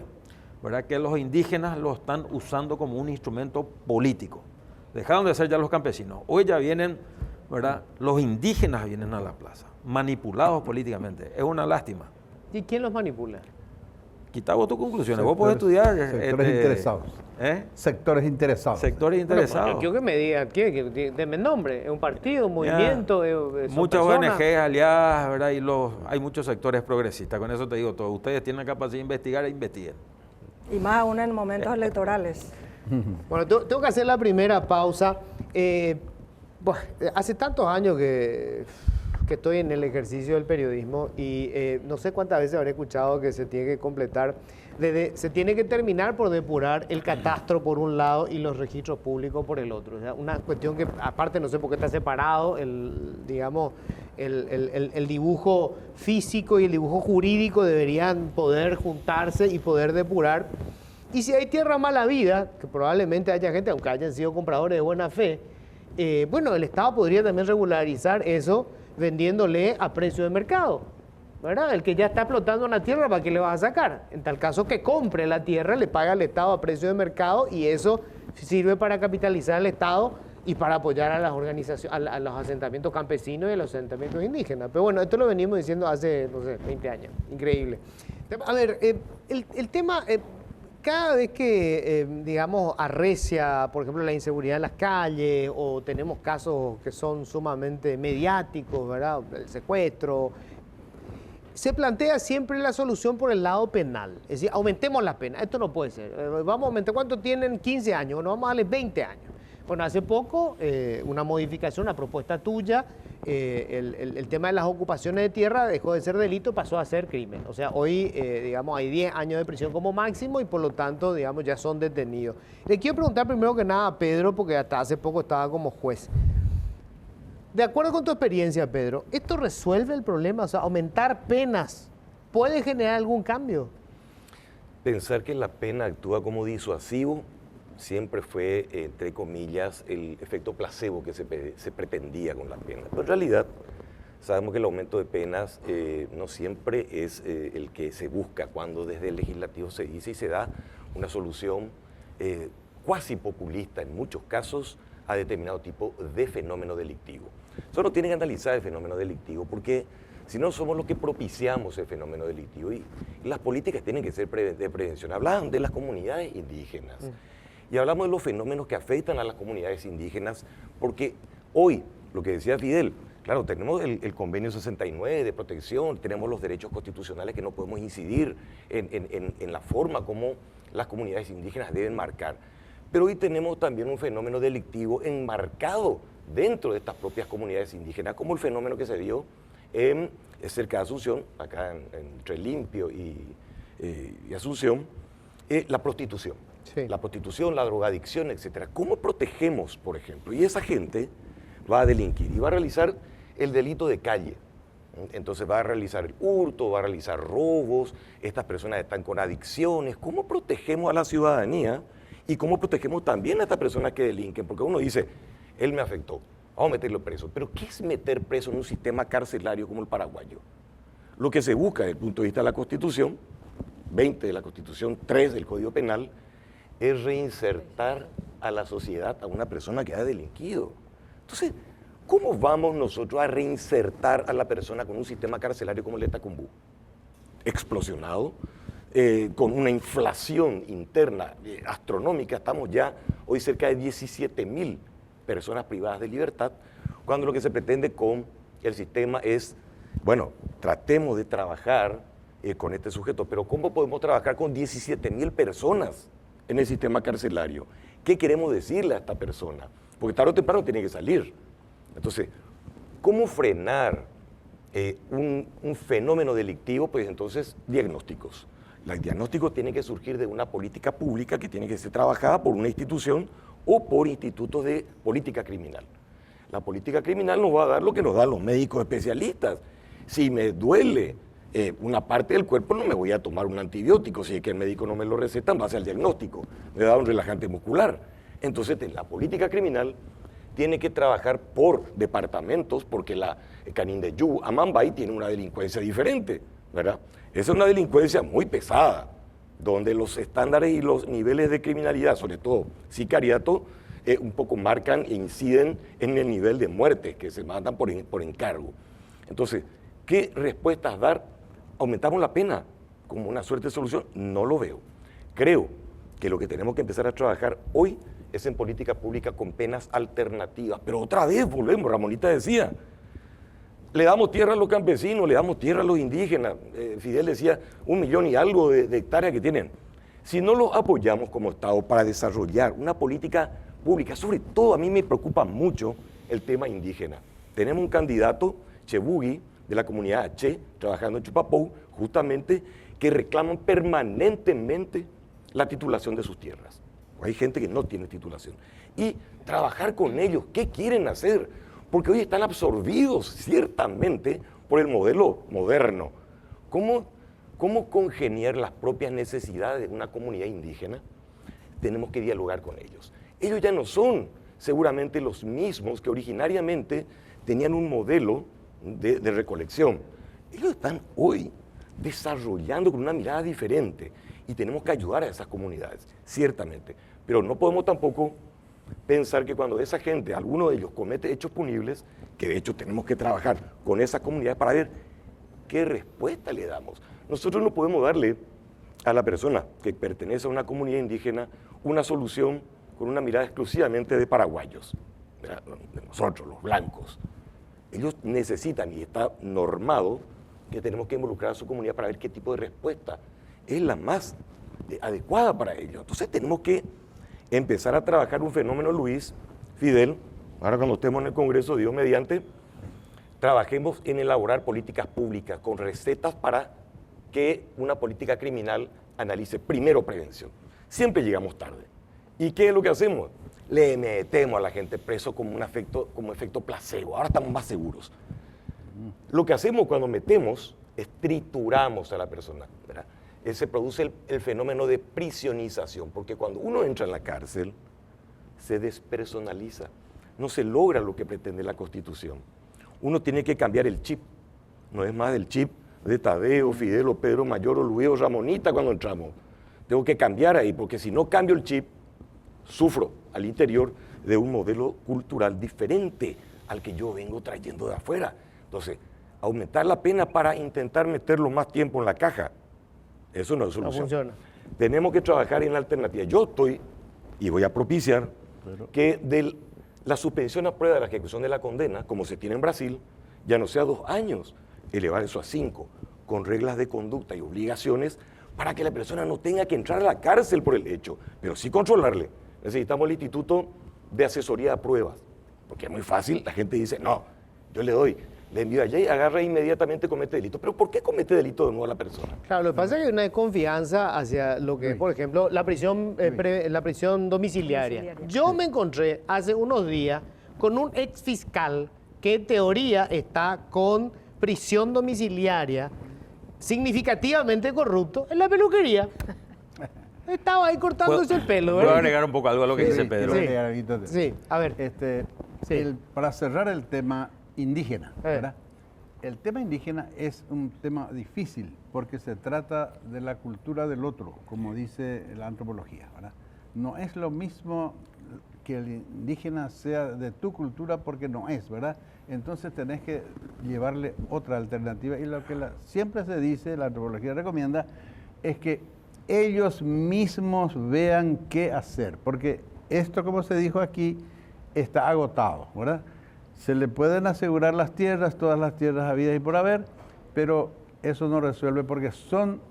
¿verdad? Que los indígenas lo están usando como un instrumento político. Dejaron de ser ya los campesinos. Hoy ya vienen, ¿verdad? Los indígenas vienen a la plaza, manipulados políticamente. Es una lástima. ¿Y quién los manipula? Quita vos tus conclusiones. Vos podés estudiar. Sectores interesados. Sectores interesados. Sectores interesados. Bueno, quiero que me diga, denme nombre. ¿Es un partido, un movimiento? ¿Son muchas personas? ONG aliadas, ¿verdad? Y hay muchos sectores progresistas. Con eso te digo todo. Ustedes tienen la capacidad de investigar e investiguen. Y más aún en momentos electorales. Bueno, tengo que hacer la primera pausa. Hace tantos años que estoy en el ejercicio del periodismo y no sé cuántas veces habré escuchado que se tiene que completar, se tiene que terminar por depurar el catastro por un lado y los registros públicos por el otro. O sea, una cuestión que aparte no sé por qué está separado, el dibujo físico y el dibujo jurídico deberían poder juntarse y poder depurar. Y si hay tierra mala vida, que probablemente haya gente, aunque hayan sido compradores de buena fe, bueno, el Estado podría también regularizar eso vendiéndole a precio de mercado, ¿verdad? El que ya está explotando una tierra, ¿para qué le vas a sacar? En tal caso que compre la tierra, le paga al Estado a precio de mercado y eso sirve para capitalizar al Estado y para apoyar a las organizaciones, a los asentamientos campesinos y a los asentamientos indígenas. Pero bueno, esto lo venimos diciendo hace, no sé, 20 años. Increíble. A ver, el tema... Cada vez que, digamos, arrecia, por ejemplo, la inseguridad en las calles o tenemos casos que son sumamente mediáticos, ¿verdad? El secuestro, se plantea siempre la solución por el lado penal. Es decir, aumentemos la pena. Esto no puede ser. Vamos a aumentar. ¿Cuánto tienen? 15 años. Bueno, vamos a darle 20 años. Bueno, hace poco, una modificación, una propuesta tuya, el tema de las ocupaciones de tierra dejó de ser delito, pasó a ser crimen. O sea, hoy, digamos, hay 10 años de prisión como máximo y por lo tanto, digamos, ya son detenidos. Le quiero preguntar primero que nada a Pedro, porque hasta hace poco estaba como juez. De acuerdo con tu experiencia, Pedro, ¿esto resuelve el problema? O sea, aumentar penas, ¿puede generar algún cambio? Pensar que la pena actúa como disuasivo siempre fue, entre comillas, el efecto placebo que se pretendía con la pena. Pero en realidad sabemos que el aumento de penas no siempre es el que se busca cuando desde el legislativo se dice y se da una solución cuasi populista en muchos casos a determinado tipo de fenómeno delictivo. Solo tienen que analizar el fenómeno delictivo porque si no somos los que propiciamos el fenómeno delictivo y las políticas tienen que ser de prevención. Hablan de las comunidades indígenas. Y hablamos de los fenómenos que afectan a las comunidades indígenas, porque hoy, lo que decía Fidel, claro, tenemos el convenio 69 de protección, tenemos los derechos constitucionales que no podemos incidir en la forma como las comunidades indígenas deben marcar. Pero hoy tenemos también un fenómeno delictivo enmarcado dentro de estas propias comunidades indígenas, como el fenómeno que se dio cerca de Asunción, acá entre Limpio y Asunción, la prostitución. Sí. La prostitución, la drogadicción, etcétera. ¿Cómo protegemos, por ejemplo? Y esa gente va a delinquir y va a realizar el delito de calle. Entonces va a realizar el hurto, va a realizar robos, estas personas están con adicciones. ¿Cómo protegemos a la ciudadanía y cómo protegemos también a estas personas que delinquen? Porque uno dice, él me afectó, vamos a meterlo preso. Pero ¿qué es meter preso en un sistema carcelario como el paraguayo? Lo que se busca desde el punto de vista de la Constitución, 20 de la Constitución, 3 del Código Penal, es reinsertar a la sociedad a una persona que ha delinquido. Entonces, ¿cómo vamos nosotros a reinsertar a la persona con un sistema carcelario como el de Tacumbú? Explosionado, con una inflación interna astronómica, estamos ya hoy cerca de 17.000 personas privadas de libertad, cuando lo que se pretende con el sistema es, bueno, tratemos de trabajar con este sujeto, pero ¿cómo podemos trabajar con 17.000 personas en el sistema carcelario? ¿Qué queremos decirle a esta persona? Porque tarde o temprano tiene que salir. Entonces, ¿cómo frenar un fenómeno delictivo? Pues entonces, diagnósticos. El diagnóstico tiene que surgir de una política pública que tiene que ser trabajada por una institución o por institutos de política criminal. La política criminal nos va a dar lo que nos dan los médicos especialistas. Si me duele una parte del cuerpo, no me voy a tomar un antibiótico, si es que el médico no me lo receta en base al diagnóstico, me da un relajante muscular. Entonces, la política criminal tiene que trabajar por departamentos, porque la Canindeyú, Amambay, tiene una delincuencia diferente, ¿verdad? Esa es una delincuencia muy pesada, donde los estándares y los niveles de criminalidad, sobre todo sicariato, un poco marcan e inciden en el nivel de muertes que se matan por encargo. Entonces, ¿qué respuestas dar? ¿Aumentamos la pena como una suerte de solución? No lo veo. Creo que lo que tenemos que empezar a trabajar hoy es en política pública con penas alternativas. Pero otra vez volvemos, Ramonita decía, le damos tierra a los campesinos, le damos tierra a los indígenas. Fidel decía 1 millón y algo de hectáreas que tienen. Si no los apoyamos como Estado para desarrollar una política pública, sobre todo a mí me preocupa mucho el tema indígena. Tenemos un candidato, Chebugui, de la comunidad H, trabajando en Chupapou, justamente, que reclaman permanentemente la titulación de sus tierras. Hay gente que no tiene titulación. Y trabajar con ellos, ¿qué quieren hacer? Porque hoy están absorbidos ciertamente por el modelo moderno. ¿Cómo congeniar las propias necesidades de una comunidad indígena? Tenemos que dialogar con ellos. Ellos ya no son seguramente los mismos que originariamente tenían un modelo de recolección. Ellos están hoy desarrollando con una mirada diferente y tenemos que ayudar a esas comunidades, ciertamente. Pero no podemos tampoco pensar que cuando esa gente, alguno de ellos comete hechos punibles, que de hecho tenemos que trabajar con esas comunidades para ver qué respuesta le damos. Nosotros no podemos darle a la persona que pertenece a una comunidad indígena una solución con una mirada exclusivamente de paraguayos, de nosotros, los blancos. Ellos necesitan, y está normado, que tenemos que involucrar a su comunidad para ver qué tipo de respuesta es la más adecuada para ellos. Entonces tenemos que empezar a trabajar un fenómeno, Luis, Fidel, ahora cuando estemos en el Congreso, Dios mediante, trabajemos en elaborar políticas públicas con recetas para que una política criminal analice primero prevención. Siempre llegamos tarde. ¿Y qué es lo que hacemos? Le metemos a la gente preso como efecto placebo. Ahora estamos más seguros. Lo que hacemos cuando metemos es trituramos a la persona, ¿verdad? Se produce el fenómeno de prisionización, porque cuando uno entra en la cárcel, se despersonaliza. No se logra lo que pretende la Constitución. Uno tiene que cambiar el chip. No es más el chip de Tadeo, Fidel, Pedro Mayor, Luis o Ramonita cuando entramos. Tengo que cambiar ahí, porque si no cambio el chip, sufro al interior de un modelo cultural diferente al que yo vengo trayendo de afuera. Entonces, aumentar la pena para intentar meterlo más tiempo en la caja, eso no es solución. No funciona. Tenemos que trabajar en la alternativa. Yo estoy, y voy a propiciar, que la suspensión a prueba de la ejecución de la condena, como se tiene en Brasil, ya no sea 2 años, elevar eso a 5, con reglas de conducta y obligaciones para que la persona no tenga que entrar a la cárcel por el hecho, pero sí controlarle. Necesitamos el Instituto de Asesoría a Pruebas, porque es muy fácil, la gente dice, no, yo le envío allá y agarra e inmediatamente comete delito. ¿Pero por qué comete delito de nuevo la persona? Claro, lo que pasa es que hay una desconfianza hacia lo que es, por ejemplo, la prisión domiciliaria. Yo me encontré hace unos días con un ex fiscal que en teoría está con prisión domiciliaria significativamente corrupto en la peluquería. Estaba ahí cortándose el pelo. Voy a agregar un poco algo a lo que dice Pedro. Sí, a ver. Para cerrar el tema indígena, ¿verdad? El tema indígena es un tema difícil porque se trata de la cultura del otro, como dice la antropología, ¿verdad? No es lo mismo que el indígena sea de tu cultura porque no es, ¿verdad? Entonces tenés que llevarle otra alternativa y lo que siempre se dice, la antropología recomienda, es que ellos mismos vean qué hacer, porque esto, como se dijo aquí, está agotado, ¿verdad? Se le pueden asegurar las tierras, todas las tierras habidas y por haber, pero eso no resuelve porque son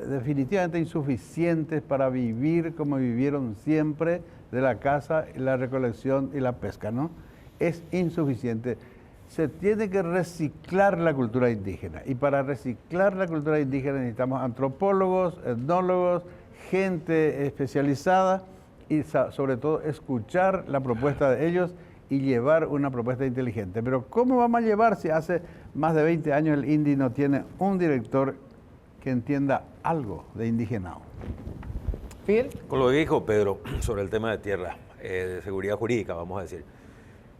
definitivamente insuficientes para vivir como vivieron siempre de la caza, la recolección y la pesca, ¿no? Es insuficiente. Se tiene que reciclar la cultura indígena y para reciclar la cultura indígena necesitamos antropólogos, etnólogos, gente especializada y sobre todo escuchar la propuesta de ellos y llevar una propuesta inteligente. Pero ¿cómo vamos a llevar si hace más de 20 años el INDI no tiene un director que entienda algo de indigenado? ¿Fidel? Con lo que dijo Pedro sobre el tema de tierra, de seguridad jurídica, vamos a decir.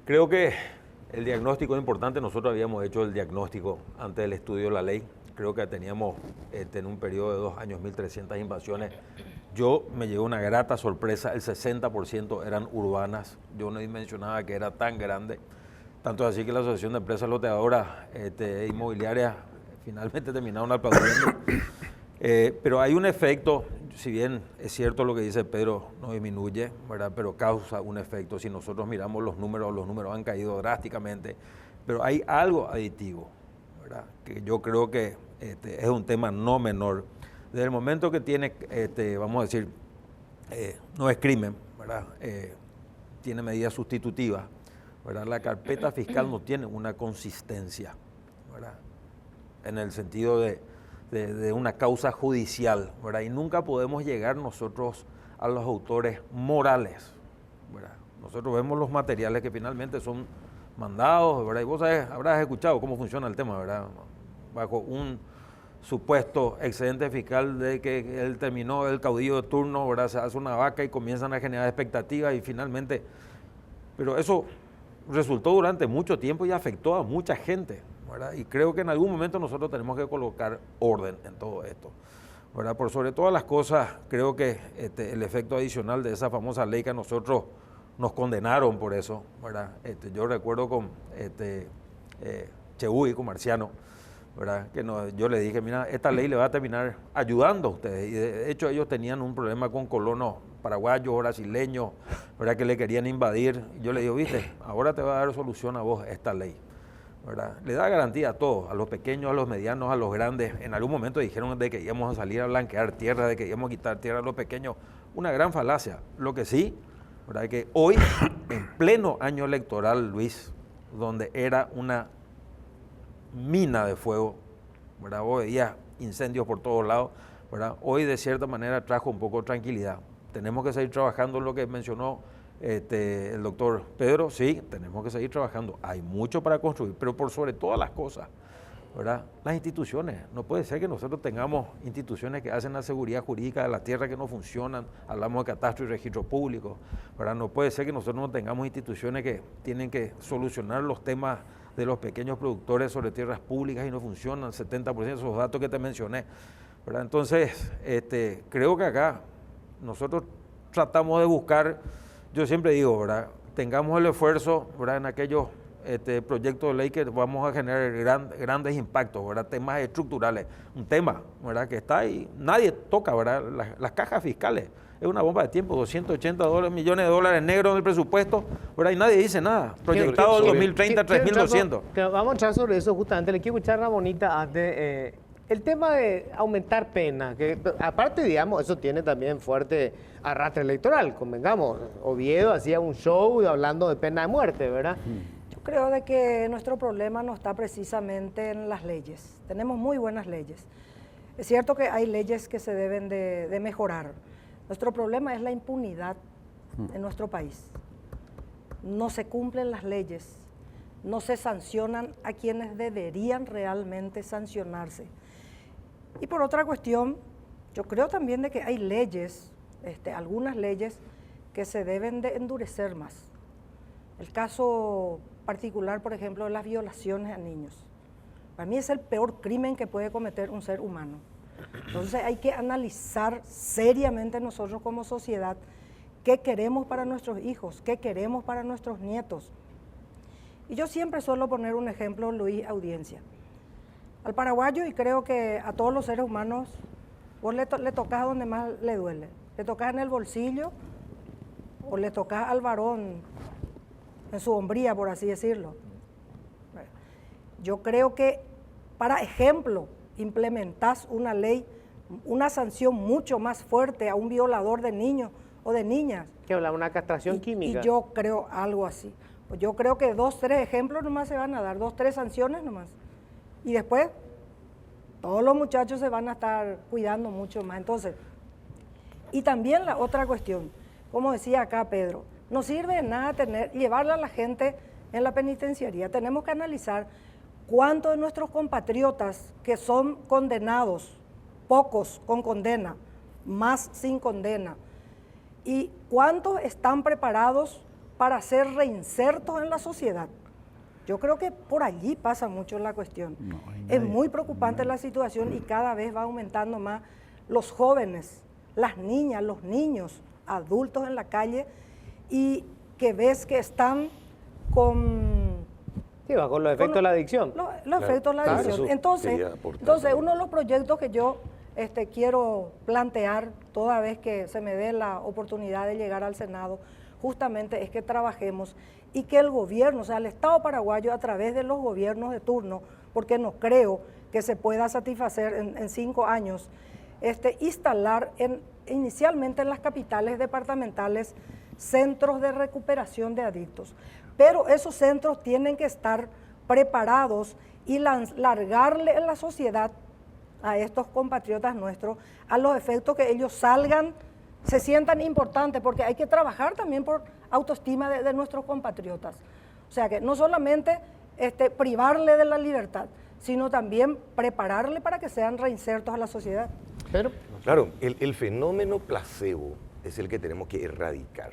Creo que el diagnóstico es importante. Nosotros habíamos hecho el diagnóstico antes del estudio de la ley. Creo que teníamos en un periodo de 2 años 1.300 invasiones. Yo me llegó una grata sorpresa, el 60% eran urbanas. Yo no dimensionaba que era tan grande. Tanto así que la Asociación de Empresas Loteadoras Inmobiliarias finalmente terminaron aplaudiendo. Pero hay un efecto, si bien es cierto lo que dice Pedro, no disminuye, ¿verdad? Pero causa un efecto. Si nosotros miramos los números han caído drásticamente, pero hay algo aditivo, ¿verdad? Que yo creo que es un tema no menor. Desde el momento que tiene, vamos a decir, no es crimen, ¿verdad? Tiene medidas sustitutivas, ¿verdad? La carpeta fiscal no tiene una consistencia, ¿verdad? En el sentido de una causa judicial, ¿verdad? Y nunca podemos llegar nosotros a los autores morales, ¿verdad? Nosotros vemos los materiales que finalmente son mandados, ¿verdad? Y vos habrás escuchado cómo funciona el tema, ¿verdad? Bajo un supuesto excedente fiscal de que él terminó el caudillo de turno, ¿verdad? Se hace una vaca y comienzan a generar expectativas y finalmente, pero eso resultó durante mucho tiempo y afectó a mucha gente, ¿verdad? Y creo que en algún momento nosotros tenemos que colocar orden en todo esto, ¿verdad? Por sobre todas las cosas, creo que el efecto adicional de esa famosa ley que a nosotros nos condenaron por eso, ¿verdad? Yo recuerdo con Chebuy, con Marciano, ¿verdad? Que yo le dije, mira, esta ley le va a terminar ayudando a ustedes. Y de hecho ellos tenían un problema con colonos paraguayos, brasileños, ¿verdad? Que le querían invadir. Y yo le digo, viste, ahora te va a dar solución a vos esta ley, ¿verdad? Le da garantía a todos, a los pequeños, a los medianos, a los grandes. En algún momento dijeron de que íbamos a salir a blanquear tierra, de que íbamos a quitar tierra a los pequeños. Una gran falacia. Lo que sí, ¿verdad? Que hoy, en pleno año electoral, Luis, donde era una mina de fuego, ¿verdad? Vos veías incendios por todos lados, ¿verdad? Hoy de cierta manera trajo un poco de tranquilidad. Tenemos que seguir trabajando en lo que mencionó el doctor Pedro, sí, tenemos que seguir trabajando. Hay mucho para construir, pero por sobre todas las cosas, ¿verdad? Las instituciones. No puede ser que nosotros tengamos instituciones que hacen la seguridad jurídica de la tierra que no funcionan. Hablamos de catastro y registro público, ¿verdad? No puede ser que nosotros no tengamos instituciones que tienen que solucionar los temas de los pequeños productores sobre tierras públicas y no funcionan, 70% de esos datos que te mencioné, ¿verdad? Entonces, creo que acá nosotros tratamos de buscar, yo siempre digo, ¿verdad? Tengamos el esfuerzo, ¿verdad? En aquellos proyectos de ley que vamos a generar grandes impactos, ¿verdad? Temas estructurales, un tema, ¿verdad? Que está ahí, nadie toca, ¿verdad? Las cajas fiscales, es una bomba de tiempo, 280 millones de dólares negros en el presupuesto, ¿verdad? Y nadie dice nada, proyectado el 2030, 3.200. Vamos a entrar sobre eso justamente, le quiero escuchar a Ramonita antes. El tema de aumentar penas, que aparte, digamos, eso tiene también fuerte arrastre electoral, convengamos. Oviedo hacía un show hablando de pena de muerte, ¿verdad? Yo creo de que nuestro problema no está precisamente en las leyes. Tenemos muy buenas leyes. Es cierto que hay leyes que se deben de mejorar. Nuestro problema es la impunidad en nuestro país. No se cumplen las leyes, no se sancionan a quienes deberían realmente sancionarse. Y por otra cuestión, yo creo también de que hay leyes, algunas leyes que se deben de endurecer más. El caso particular, por ejemplo, de las violaciones a niños. Para mí es el peor crimen que puede cometer un ser humano. Entonces hay que analizar seriamente nosotros como sociedad qué queremos para nuestros hijos, qué queremos para nuestros nietos. Y yo siempre suelo poner un ejemplo, Luis, audiencia. Al paraguayo, y creo que a todos los seres humanos, vos le tocas a donde más le duele. Le tocas en el bolsillo o le tocas al varón en su hombría, por así decirlo. Yo creo que, para ejemplo, implementás una ley, una sanción mucho más fuerte a un violador de niños o de niñas. Que habla una castración química. Y yo creo algo así. Yo creo que 2, 3 ejemplos nomás se van a dar, 2, 3 sanciones nomás. Y después, todos los muchachos se van a estar cuidando mucho más. Entonces, y también la otra cuestión, como decía acá Pedro, no sirve de nada llevarla a la gente en la penitenciaría. Tenemos que analizar cuántos de nuestros compatriotas que son condenados, pocos con condena, más sin condena, y cuántos están preparados para ser reinsertos en la sociedad. Yo creo que por allí pasa mucho la cuestión. Es muy preocupante la situación y cada vez va aumentando más los jóvenes, las niñas, los niños, adultos en la calle y que ves que están con... Sí, va con los efectos de la adicción. Los efectos de la adicción. Entonces, uno de los proyectos que yo quiero plantear toda vez que se me dé la oportunidad de llegar al Senado, justamente es que trabajemos y que el gobierno, o sea, el Estado paraguayo a través de los gobiernos de turno, porque no creo que se pueda satisfacer en 5 años, instalar inicialmente en las capitales departamentales centros de recuperación de adictos. Pero esos centros tienen que estar preparados y largarle en la sociedad a estos compatriotas nuestros a los efectos que ellos salgan, se sientan importantes, porque hay que trabajar también por autoestima de nuestros compatriotas. O sea que no solamente privarle de la libertad, sino también prepararle para que sean reinsertos a la sociedad. Pero, claro, el fenómeno placebo es el que tenemos que erradicar.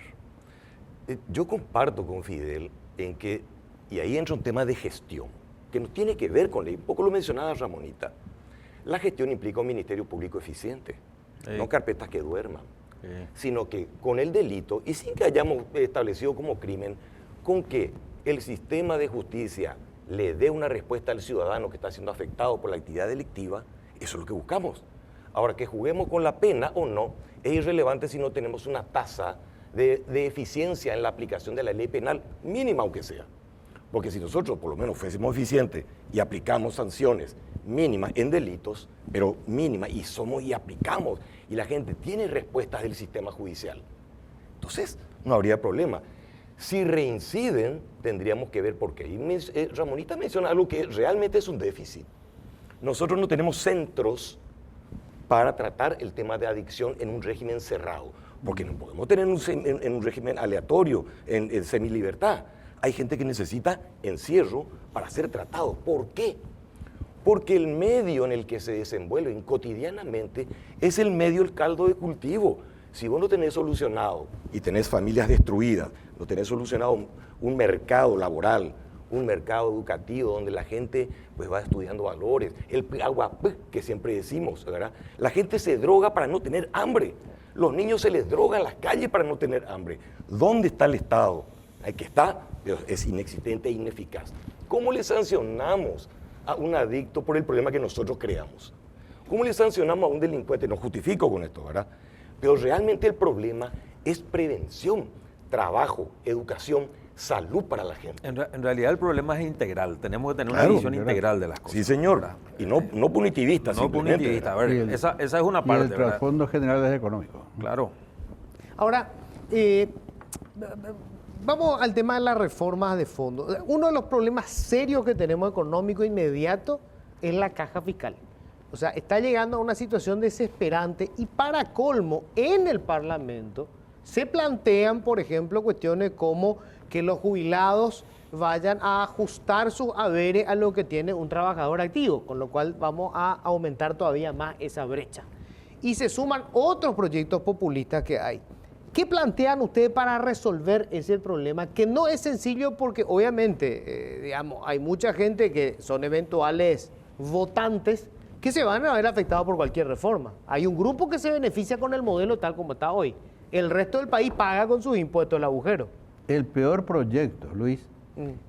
Yo comparto con Fidel en que, y ahí entra un tema de gestión, que no tiene que ver con ley, un poco lo mencionaba Ramonita. La gestión implica un ministerio público eficiente, no carpetas que duerman, sino que con el delito, y sin que hayamos establecido como crimen, con que el sistema de justicia le dé una respuesta al ciudadano que está siendo afectado por la actividad delictiva, eso es lo que buscamos. Ahora, que juguemos con la pena o no, es irrelevante si no tenemos una tasa de eficiencia en la aplicación de la ley penal, mínima aunque sea. Porque si nosotros por lo menos fuésemos eficientes y aplicamos sanciones mínimas en delitos, pero mínimas, y aplicamos, y la gente tiene respuestas del sistema judicial, entonces no habría problema. Si reinciden, tendríamos que ver por qué. Y Ramonita menciona algo que realmente es un déficit. Nosotros no tenemos centros para tratar el tema de adicción en un régimen cerrado, porque no podemos tener en un régimen aleatorio, en semilibertad. Hay gente que necesita encierro para ser tratado. ¿Por qué? Porque el medio en el que se desenvuelven cotidianamente es el medio, el caldo de cultivo. Si vos no tenés solucionado y tenés familias destruidas, no tenés solucionado un mercado laboral, un mercado educativo donde la gente pues va estudiando valores, el agua que siempre decimos, ¿verdad? La gente se droga para no tener hambre. Los niños se les droga en las calles para no tener hambre. ¿Dónde está el Estado? El que está es inexistente e ineficaz. ¿Cómo le sancionamos a un adicto por el problema que nosotros creamos? ¿Cómo le sancionamos a un delincuente? No justifico con esto, ¿verdad? Pero realmente el problema es prevención, trabajo, educación, salud para la gente. En realidad el problema es integral. Tenemos que tener una visión integral de las cosas. Sí, señor. Y no punitivista, no punitivista. A ver, esa es una parte. Y el trasfondo general es económico. Claro. Ahora, vamos al tema de las reformas de fondo. Uno de los problemas serios que tenemos económico inmediato es la caja fiscal. O sea, está llegando a una situación desesperante y para colmo, en el Parlamento se plantean, por ejemplo, cuestiones como que los jubilados vayan a ajustar sus haberes a lo que tiene un trabajador activo, con lo cual vamos a aumentar todavía más esa brecha. Y se suman otros proyectos populistas que hay. ¿Qué plantean ustedes para resolver ese problema? Que no es sencillo porque obviamente, digamos, hay mucha gente que son eventuales votantes que se van a ver afectados por cualquier reforma. Hay un grupo que se beneficia con el modelo tal como está hoy. El resto del país paga con sus impuestos el agujero. El peor proyecto, Luis,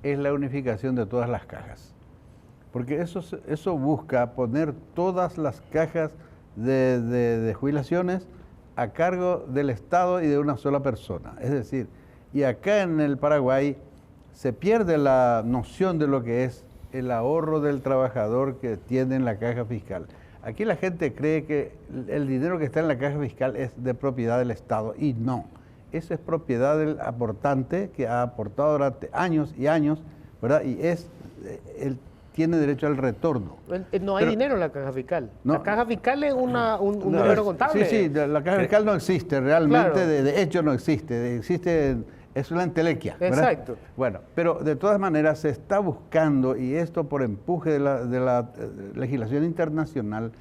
es la unificación de todas las cajas. Porque eso busca poner todas las cajas de jubilaciones a cargo del Estado y de una sola persona. Es decir, y acá en el Paraguay se pierde la noción de lo que es el ahorro del trabajador que tiene en la caja fiscal. Aquí la gente cree que el dinero que está en la caja fiscal es de propiedad del Estado y no. Eso es propiedad del aportante que ha aportado durante años y años, ¿verdad? Y él tiene derecho al retorno. No hay dinero en la caja fiscal. No, la caja fiscal es un número contable. Sí, la caja fiscal no existe realmente, claro. De hecho no existe. Es una entelequia, ¿verdad? Exacto. Bueno, pero de todas maneras se está buscando, y esto por empuje de la legislación internacional,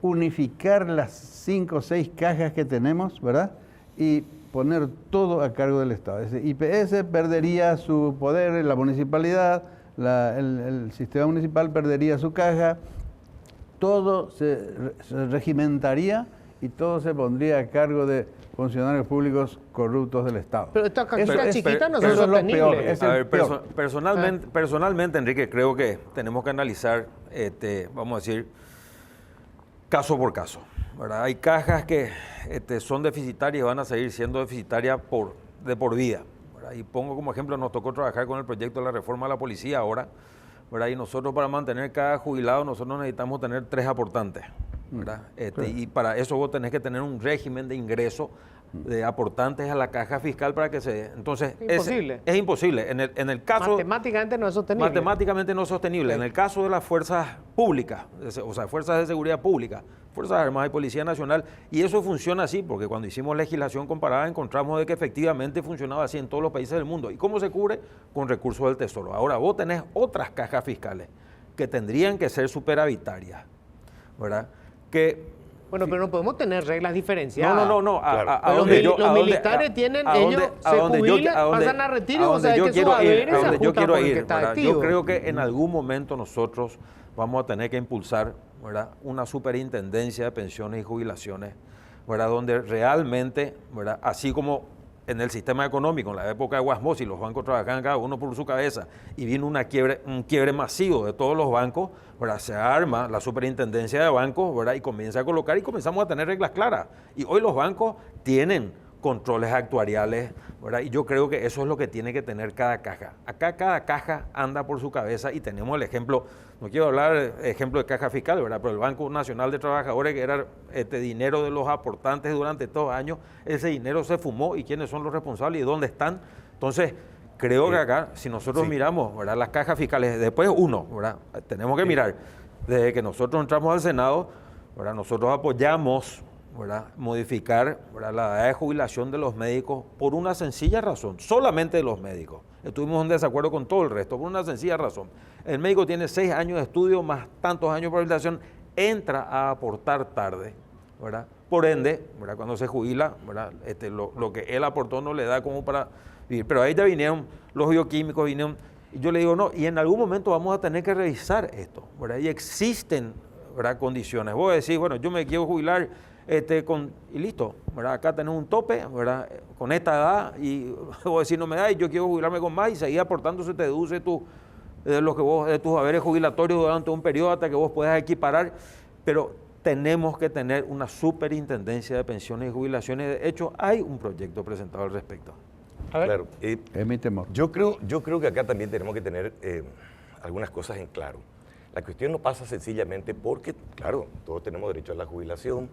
unificar las 5 o 6 cajas que tenemos, ¿verdad? Y poner todo a cargo del Estado. Es decir, IPS perdería su poder en la municipalidad, el sistema municipal perdería su caja, todo se regimentaría y todo se pondría a cargo de funcionarios públicos corruptos del Estado. Pero estas cajitas chiquitas no son sostenibles. A ver, personalmente, Enrique, creo que tenemos que analizar, vamos a decir, caso por caso, ¿verdad? Hay cajas que son deficitarias y van a seguir siendo deficitarias de por vida, ¿verdad? Y pongo como ejemplo, nos tocó trabajar con el proyecto de la reforma de la policía ahora, ¿verdad? Y nosotros para mantener cada jubilado, nosotros necesitamos tener 3 aportantes, ¿verdad? Y para eso vos tenés que tener un régimen de ingreso de aportantes a la caja fiscal para que se... Entonces, es imposible. En el caso... Matemáticamente no es sostenible. Matemáticamente no es sostenible. Sí. En el caso de las fuerzas públicas, o sea, fuerzas de seguridad pública, Fuerzas Armadas y Policía Nacional, y eso funciona así, porque cuando hicimos legislación comparada encontramos de que efectivamente funcionaba así en todos los países del mundo. ¿Y cómo se cubre? Con recursos del Tesoro. Ahora, vos tenés otras cajas fiscales que tendrían que ser superavitarias, ¿verdad? Bueno, pero no podemos tener reglas diferenciadas. No. Claro. Los militares tienen, ellos se jubilan, pasan a retiro, o sea, que sus haberes se ajustan por el que está activo. Yo creo que en algún momento nosotros vamos a tener que impulsar, ¿verdad?, una superintendencia de pensiones y jubilaciones, ¿verdad?, donde realmente, ¿verdad?, así como en el sistema económico, en la época de Guasmosi, los bancos trabajaban cada uno por su cabeza y vino un quiebre masivo de todos los bancos, ¿verdad? Se arma la superintendencia de bancos, ¿verdad? Y comienza a colocar y comenzamos a tener reglas claras. Y hoy los bancos tienen controles actuariales, ¿verdad? Y yo creo que eso es lo que tiene que tener cada caja. Acá cada caja anda por su cabeza y tenemos el ejemplo, no quiero hablar ejemplo de caja fiscal, ¿verdad? Pero el Banco Nacional de Trabajadores, que era dinero de los aportantes durante estos años, ese dinero se fumó y quiénes son los responsables y dónde están. Entonces, creo que acá, si nosotros miramos, ¿verdad?, las cajas fiscales, después ¿verdad?, tenemos que mirar, desde que nosotros entramos al Senado, ¿verdad?, nosotros apoyamos, ¿verdad?, modificar, ¿verdad?, la edad de jubilación de los médicos por una sencilla razón, solamente de los médicos. Estuvimos en desacuerdo con todo el resto, por una sencilla razón. El médico tiene 6 años de estudio más tantos años de jubilación, entra a aportar tarde, ¿verdad? Por ende, ¿verdad?, cuando se jubila, ¿verdad?, lo que él aportó no le da como para vivir. Pero ahí ya vinieron los bioquímicos, vinieron, y yo le digo, no, y en algún momento vamos a tener que revisar esto, ¿verdad? Y existen, ¿verdad?, condiciones. Vos decís, bueno, yo me quiero jubilar y listo, ¿verdad? Acá tenés un tope, ¿verdad?, con esta edad, y vos decís, no me da, y yo quiero jubilarme con más, y seguir aportando, se te deduce de tus haberes jubilatorios durante un periodo hasta que vos puedas equiparar, pero tenemos que tener una superintendencia de pensiones y jubilaciones. De hecho, hay un proyecto presentado al respecto. A ver. Claro, Es mi temor. yo creo que acá también tenemos que tener algunas cosas en claro. La cuestión no pasa sencillamente porque, claro, todos tenemos derecho a la jubilación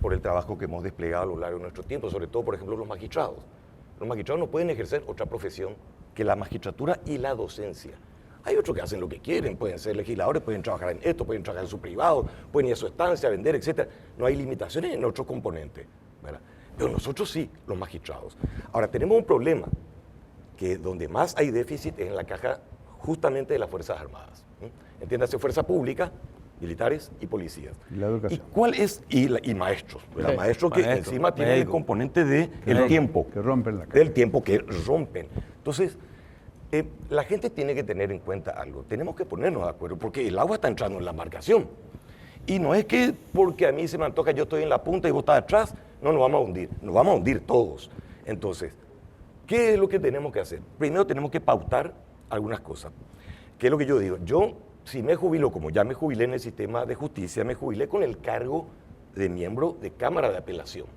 por el trabajo que hemos desplegado a lo largo de nuestro tiempo, sobre todo, por ejemplo, los magistrados. Los magistrados no pueden ejercer otra profesión que la magistratura y la docencia. Hay otros que hacen lo que quieren, pueden ser legisladores, pueden trabajar en esto, pueden trabajar en su privado, pueden ir a su estancia, vender, etc. No hay limitaciones en otros componentes, ¿verdad? Pero nosotros sí, los magistrados. Ahora, tenemos un problema, que donde más hay déficit es en la caja justamente de las Fuerzas Armadas. Entiéndase, fuerza pública, militares y policías. Y la educación. ¿Y cuál es? Y maestros. ¿Verdad? Sí. Maestros que Maestros, encima tienen el médicos. componente del tiempo. Que rompen la caja. Del tiempo que rompen. Entonces, la gente tiene que tener en cuenta algo. Tenemos que ponernos de acuerdo, porque el agua está entrando en la embarcación. Y no es que porque a mí se me antoja, yo estoy en la punta y vos estás atrás, no nos vamos a hundir. Nos vamos a hundir todos. Entonces, ¿qué es lo que tenemos que hacer? Primero tenemos que pautar algunas cosas. ¿Qué es lo que yo digo? Yo, si me jubilo, como ya me jubilé en el sistema de justicia, me jubilé con el cargo de miembro de Cámara de Apelación.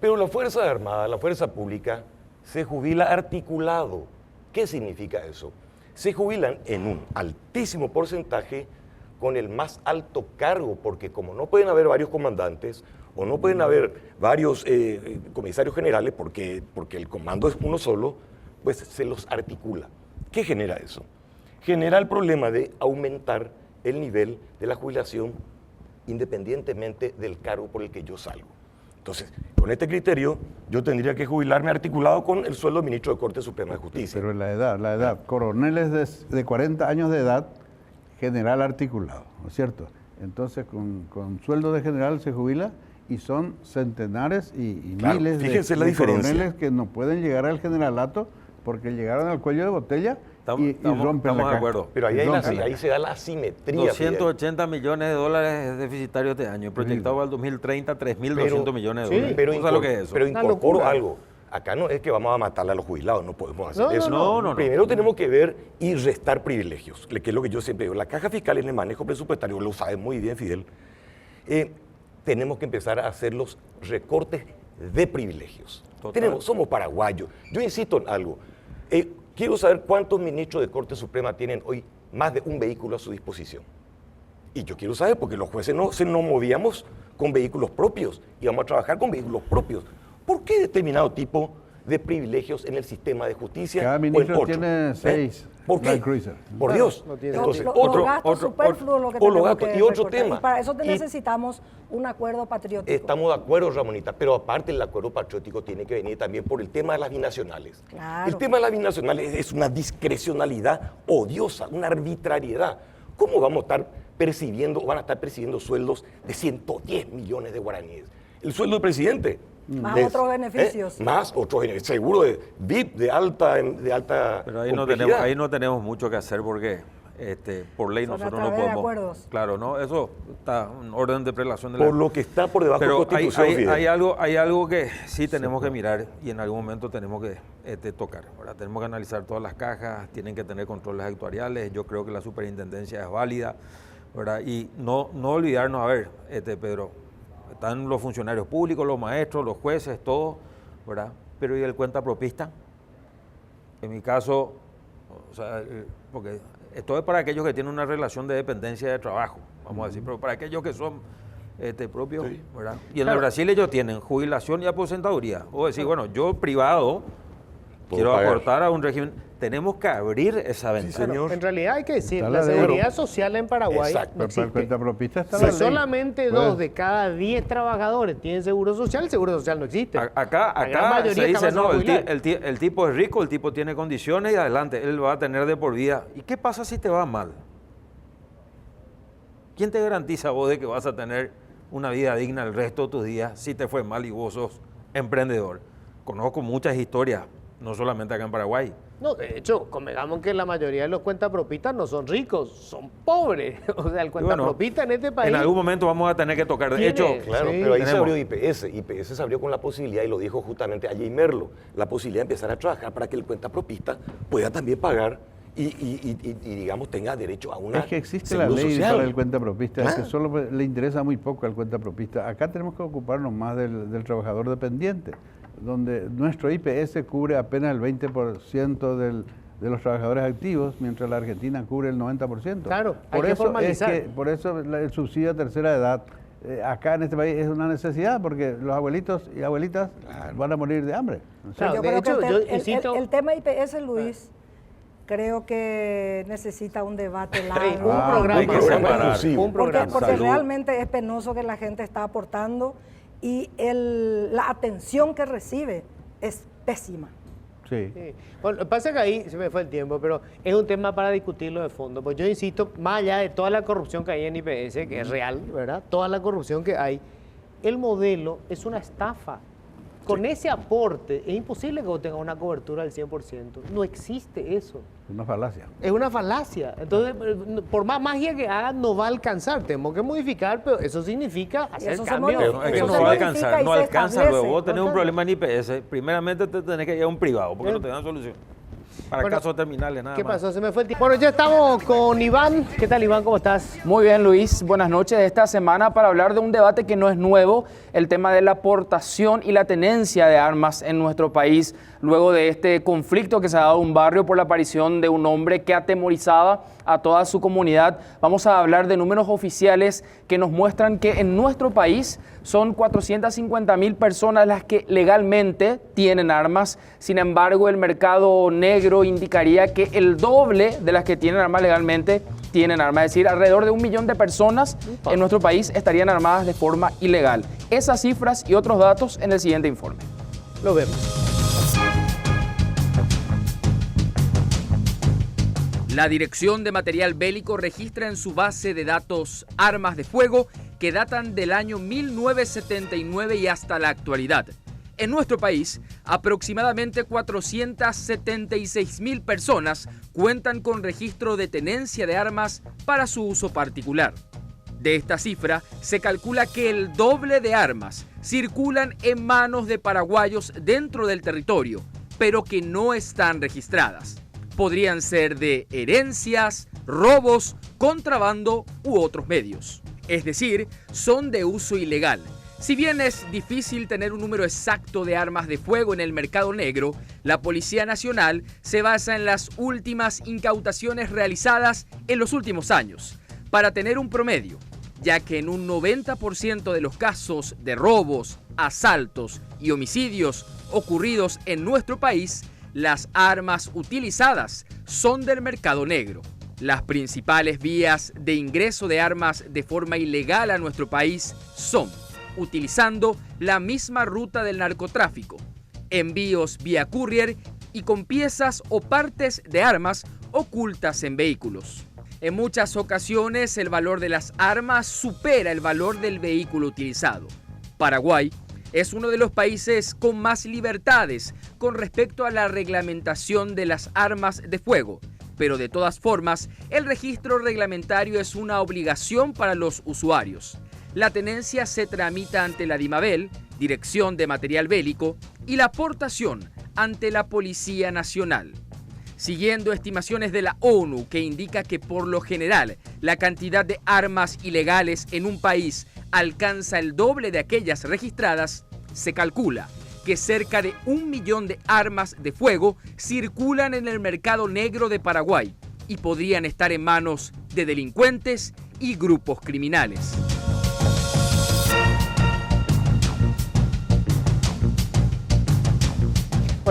Pero la Fuerza Armada, la Fuerza Pública, se jubila articulado. ¿Qué significa eso? Se jubilan en un altísimo porcentaje con el más alto cargo, porque como no pueden haber varios comandantes o no pueden haber varios comisarios generales, porque el comando es uno solo, pues se los articula. ¿Qué genera eso? Genera el problema de aumentar el nivel de la jubilación independientemente del cargo por el que yo salgo. Entonces, con este criterio, yo tendría que jubilarme articulado con el sueldo del ministro de Corte Suprema de Justicia. Pero la edad, coroneles de 40 años de edad, general articulado, ¿no es cierto? Entonces, con sueldo de general se jubila y son centenares y Claro, miles fíjense la de diferencia. coroneles que no pueden llegar al generalato porque llegaron al cuello de botella y rompen estamos la de caja. acuerdo. Pero ahí, Y rompen la ahí caja. se da la asimetría. 280 millones de dólares deficitarios este año, proyectado para el 2030, 3.200 millones de dólares. Pero, ¿Tú sabes lo que es eso? pero Una incorporo locura. algo. Acá no es que vamos a matarle a los jubilados, no podemos hacer No, eso. no. Primero tenemos que ver y restar privilegios, que es lo que yo siempre digo. La caja fiscal en el manejo presupuestario, lo sabe muy bien Fidel, tenemos que empezar a hacer los recortes de privilegios. Total. Somos paraguayos. Yo insisto en algo. Quiero saber cuántos ministros de Corte Suprema tienen hoy más de un vehículo a su disposición. Y yo quiero saber, porque los jueces nos movíamos con vehículos propios, íbamos a trabajar con vehículos propios. ¿Por qué determinado tipo de privilegios en el sistema de justicia? Cada o en ministro otro? tiene 6 ¿Por qué? Land Cruiser. Por Claro, Dios. no tiene Entonces, sentido. Los gastos superfluos lo que o los tenemos gastos. que Y otro recortar. tema. Y para eso Y necesitamos un acuerdo patriótico. estamos de acuerdo, Ramonita, pero aparte el acuerdo patriótico tiene que venir también por el tema de las binacionales. Claro. El tema de las binacionales es una discrecionalidad odiosa, una arbitrariedad. ¿Cómo vamos a estar percibiendo, van a estar percibiendo sueldos de 110 millones de guaraníes? El sueldo del presidente. Más otros beneficios. Más otros beneficios. Seguro de VIP, de alta Pero ahí no, complejidad. tenemos mucho que hacer porque por ley Son a nosotros no través de podemos. acuerdos. Claro, no, eso está en orden de prelación de la Por lo que está por debajo de Pero la Constitución, Fidel. hay algo que sí tenemos que mirar y en algún momento tenemos que tocar, ¿verdad? Tenemos que analizar todas las cajas, tienen que tener controles actuariales, yo creo que la superintendencia es válida, ¿verdad? Y no olvidarnos, a ver, Pedro, están los funcionarios públicos, los maestros, los jueces, todos, ¿verdad? Pero ¿y el cuentapropista? En mi caso, o sea, porque esto es para aquellos que tienen una relación de dependencia de trabajo, vamos a decir, pero para aquellos que son propios, ¿verdad? Y en el Brasil ellos tienen jubilación y aposentadoría. O decir, bueno, yo privado, quiero pagar. aportar a un régimen, tenemos que abrir esa Sí, ventana. señor. En realidad hay que decir, Está la la deuda. seguridad social en Paraguay Exacto. no Pero para el existe. cuentapropista está Si la ley. solamente Puede- 2 de cada 10 trabajadores tienen seguro social, el seguro social no existe. Acá La gran mayoría se dice, jamás se va no, a el jubilar. el tipo es rico, el tipo tiene condiciones y adelante, él va a tener de por vida. ¿Y qué pasa si te va mal? ¿Quién te garantiza vos de que vas a tener una vida digna el resto de tus días si te fue mal y vos sos emprendedor? Conozco muchas historias, no solamente acá en Paraguay. No, de hecho, convengamos que la mayoría de los cuentapropistas no son ricos, son pobres. O sea, el Y bueno, cuentapropista en este país... en algún momento vamos a tener que tocar. De tiene- hecho, Claro, Sí, pero ahí se tenemos. abrió IPS. IPS se abrió con la posibilidad, y lo dijo justamente allí Merlo, la posibilidad de empezar a trabajar para que el cuentapropista pueda también pagar y, digamos, tenga derecho a una Es que existe la seguro ley social. para el cuentapropista, es que Ah. solo le interesa muy poco al cuentapropista. Acá tenemos que ocuparnos más del trabajador dependiente, donde nuestro IPS cubre apenas el 20% de los trabajadores activos, mientras la Argentina cubre el 90%. Claro, hay por que eso formalizar. por eso el subsidio a tercera edad acá en este país es una necesidad, porque los abuelitos y abuelitas van a morir de hambre. O sea, Claro, Yo de creo hecho, que yo el insisto- el tema IPS, Luis, creo que necesita un debate Sí, largo. un programa. hay que separar. inclusivo. Un Porque, programa. porque Salud. realmente es penoso que la gente está aportando y la atención que recibe es pésima. sí. Sí. Bueno, pasa que ahí se me fue el tiempo, pero es un tema para discutirlo de fondo. Pues yo insisto, más allá de toda la corrupción que hay en IPS, que es real, ¿verdad? Toda la corrupción que hay, el modelo es una estafa. Con ese aporte es imposible que vos tengas una cobertura del 100%. No existe eso. Una falacia. Es una falacia. Entonces, por más magia que hagan, no va a alcanzar. Tenemos que modificar, pero eso significa hacer eso se cambios. modifica. Es que Eso no se va a modifica alcanzar, y no se alcanza establece. luego. Vos tenés un Entonces- problema en IPS, primeramente te tenés que ir a un privado, porque no te dan solución. Para Bueno, casos terminales nada ¿Qué más. pasó? Se me fue el tiempo. Bueno, ya estamos con Iván. ¿Qué tal, Iván? ¿Cómo estás? Muy bien, Luis. Buenas noches. Esta semana para hablar de un debate que no es nuevo, el tema de la aportación y la tenencia de armas en nuestro país, luego de este conflicto que se ha dado en un barrio por la aparición de un hombre que atemorizaba a toda su comunidad. Vamos a hablar de números oficiales que nos muestran que en nuestro país son 450.000 personas las que legalmente tienen armas. Sin embargo, el mercado negro indicaría que el doble de las que tienen armas legalmente tienen armas. Es decir, alrededor de 1 millón de personas en nuestro país estarían armadas de forma ilegal. Esas cifras y otros datos en el siguiente informe. Lo vemos. La Dirección de Material Bélico registra en su base de datos armas de fuego que datan del año 1979 y hasta la actualidad. En nuestro país, aproximadamente 476.000 personas cuentan con registro de tenencia de armas para su uso particular. De esta cifra, se calcula que el doble de armas circulan en manos de paraguayos dentro del territorio, pero que no están registradas. Podrían ser de herencias, robos, contrabando u otros medios. Es decir, son de uso ilegal. Si bien es difícil tener un número exacto de armas de fuego en el mercado negro, la Policía Nacional se basa en las últimas incautaciones realizadas en los últimos años, para tener un promedio, ya que en un 90% de los casos de robos, asaltos y homicidios ocurridos en nuestro país, las armas utilizadas son del mercado negro. Las principales vías de ingreso de armas de forma ilegal a nuestro país son utilizando la misma ruta del narcotráfico, envíos vía courier y con piezas o partes de armas ocultas en vehículos. En muchas ocasiones el valor de las armas supera el valor del vehículo utilizado. Paraguay es uno de los países con más libertades con respecto a la reglamentación de las armas de fuego, pero de todas formas, el registro reglamentario es una obligación para los usuarios. La tenencia se tramita ante la DIMABEL, Dirección de Material Bélico, y la aportación ante la Policía Nacional. Siguiendo estimaciones de la ONU que indica que por lo general la cantidad de armas ilegales en un país alcanza el doble de aquellas registradas, se calcula que cerca de 1 millón de armas de fuego circulan en el mercado negro de Paraguay y podrían estar en manos de delincuentes y grupos criminales.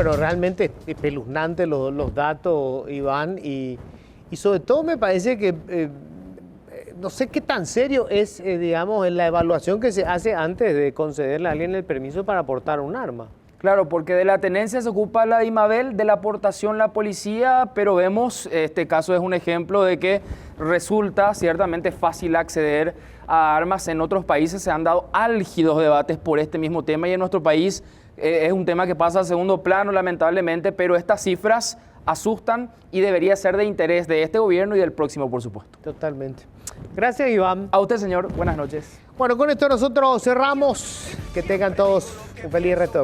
Bueno, realmente espeluznante los datos, Iván, y sobre todo me parece que no sé qué tan serio es, digamos, en la evaluación que se hace antes de concederle a alguien el permiso para portar un arma. Claro, porque de la tenencia se ocupa la DIMABEL, de la aportación la policía, pero vemos, este caso es un ejemplo de que resulta ciertamente fácil acceder a armas. En otros países se han dado álgidos debates por este mismo tema y en nuestro país es un tema que pasa a segundo plano, lamentablemente, pero estas cifras asustan y debería ser de interés de este gobierno y del próximo, por supuesto. Totalmente. Gracias, Iván. A usted, señor. Buenas noches. Bueno, con esto nosotros cerramos. Que tengan todos un feliz resto.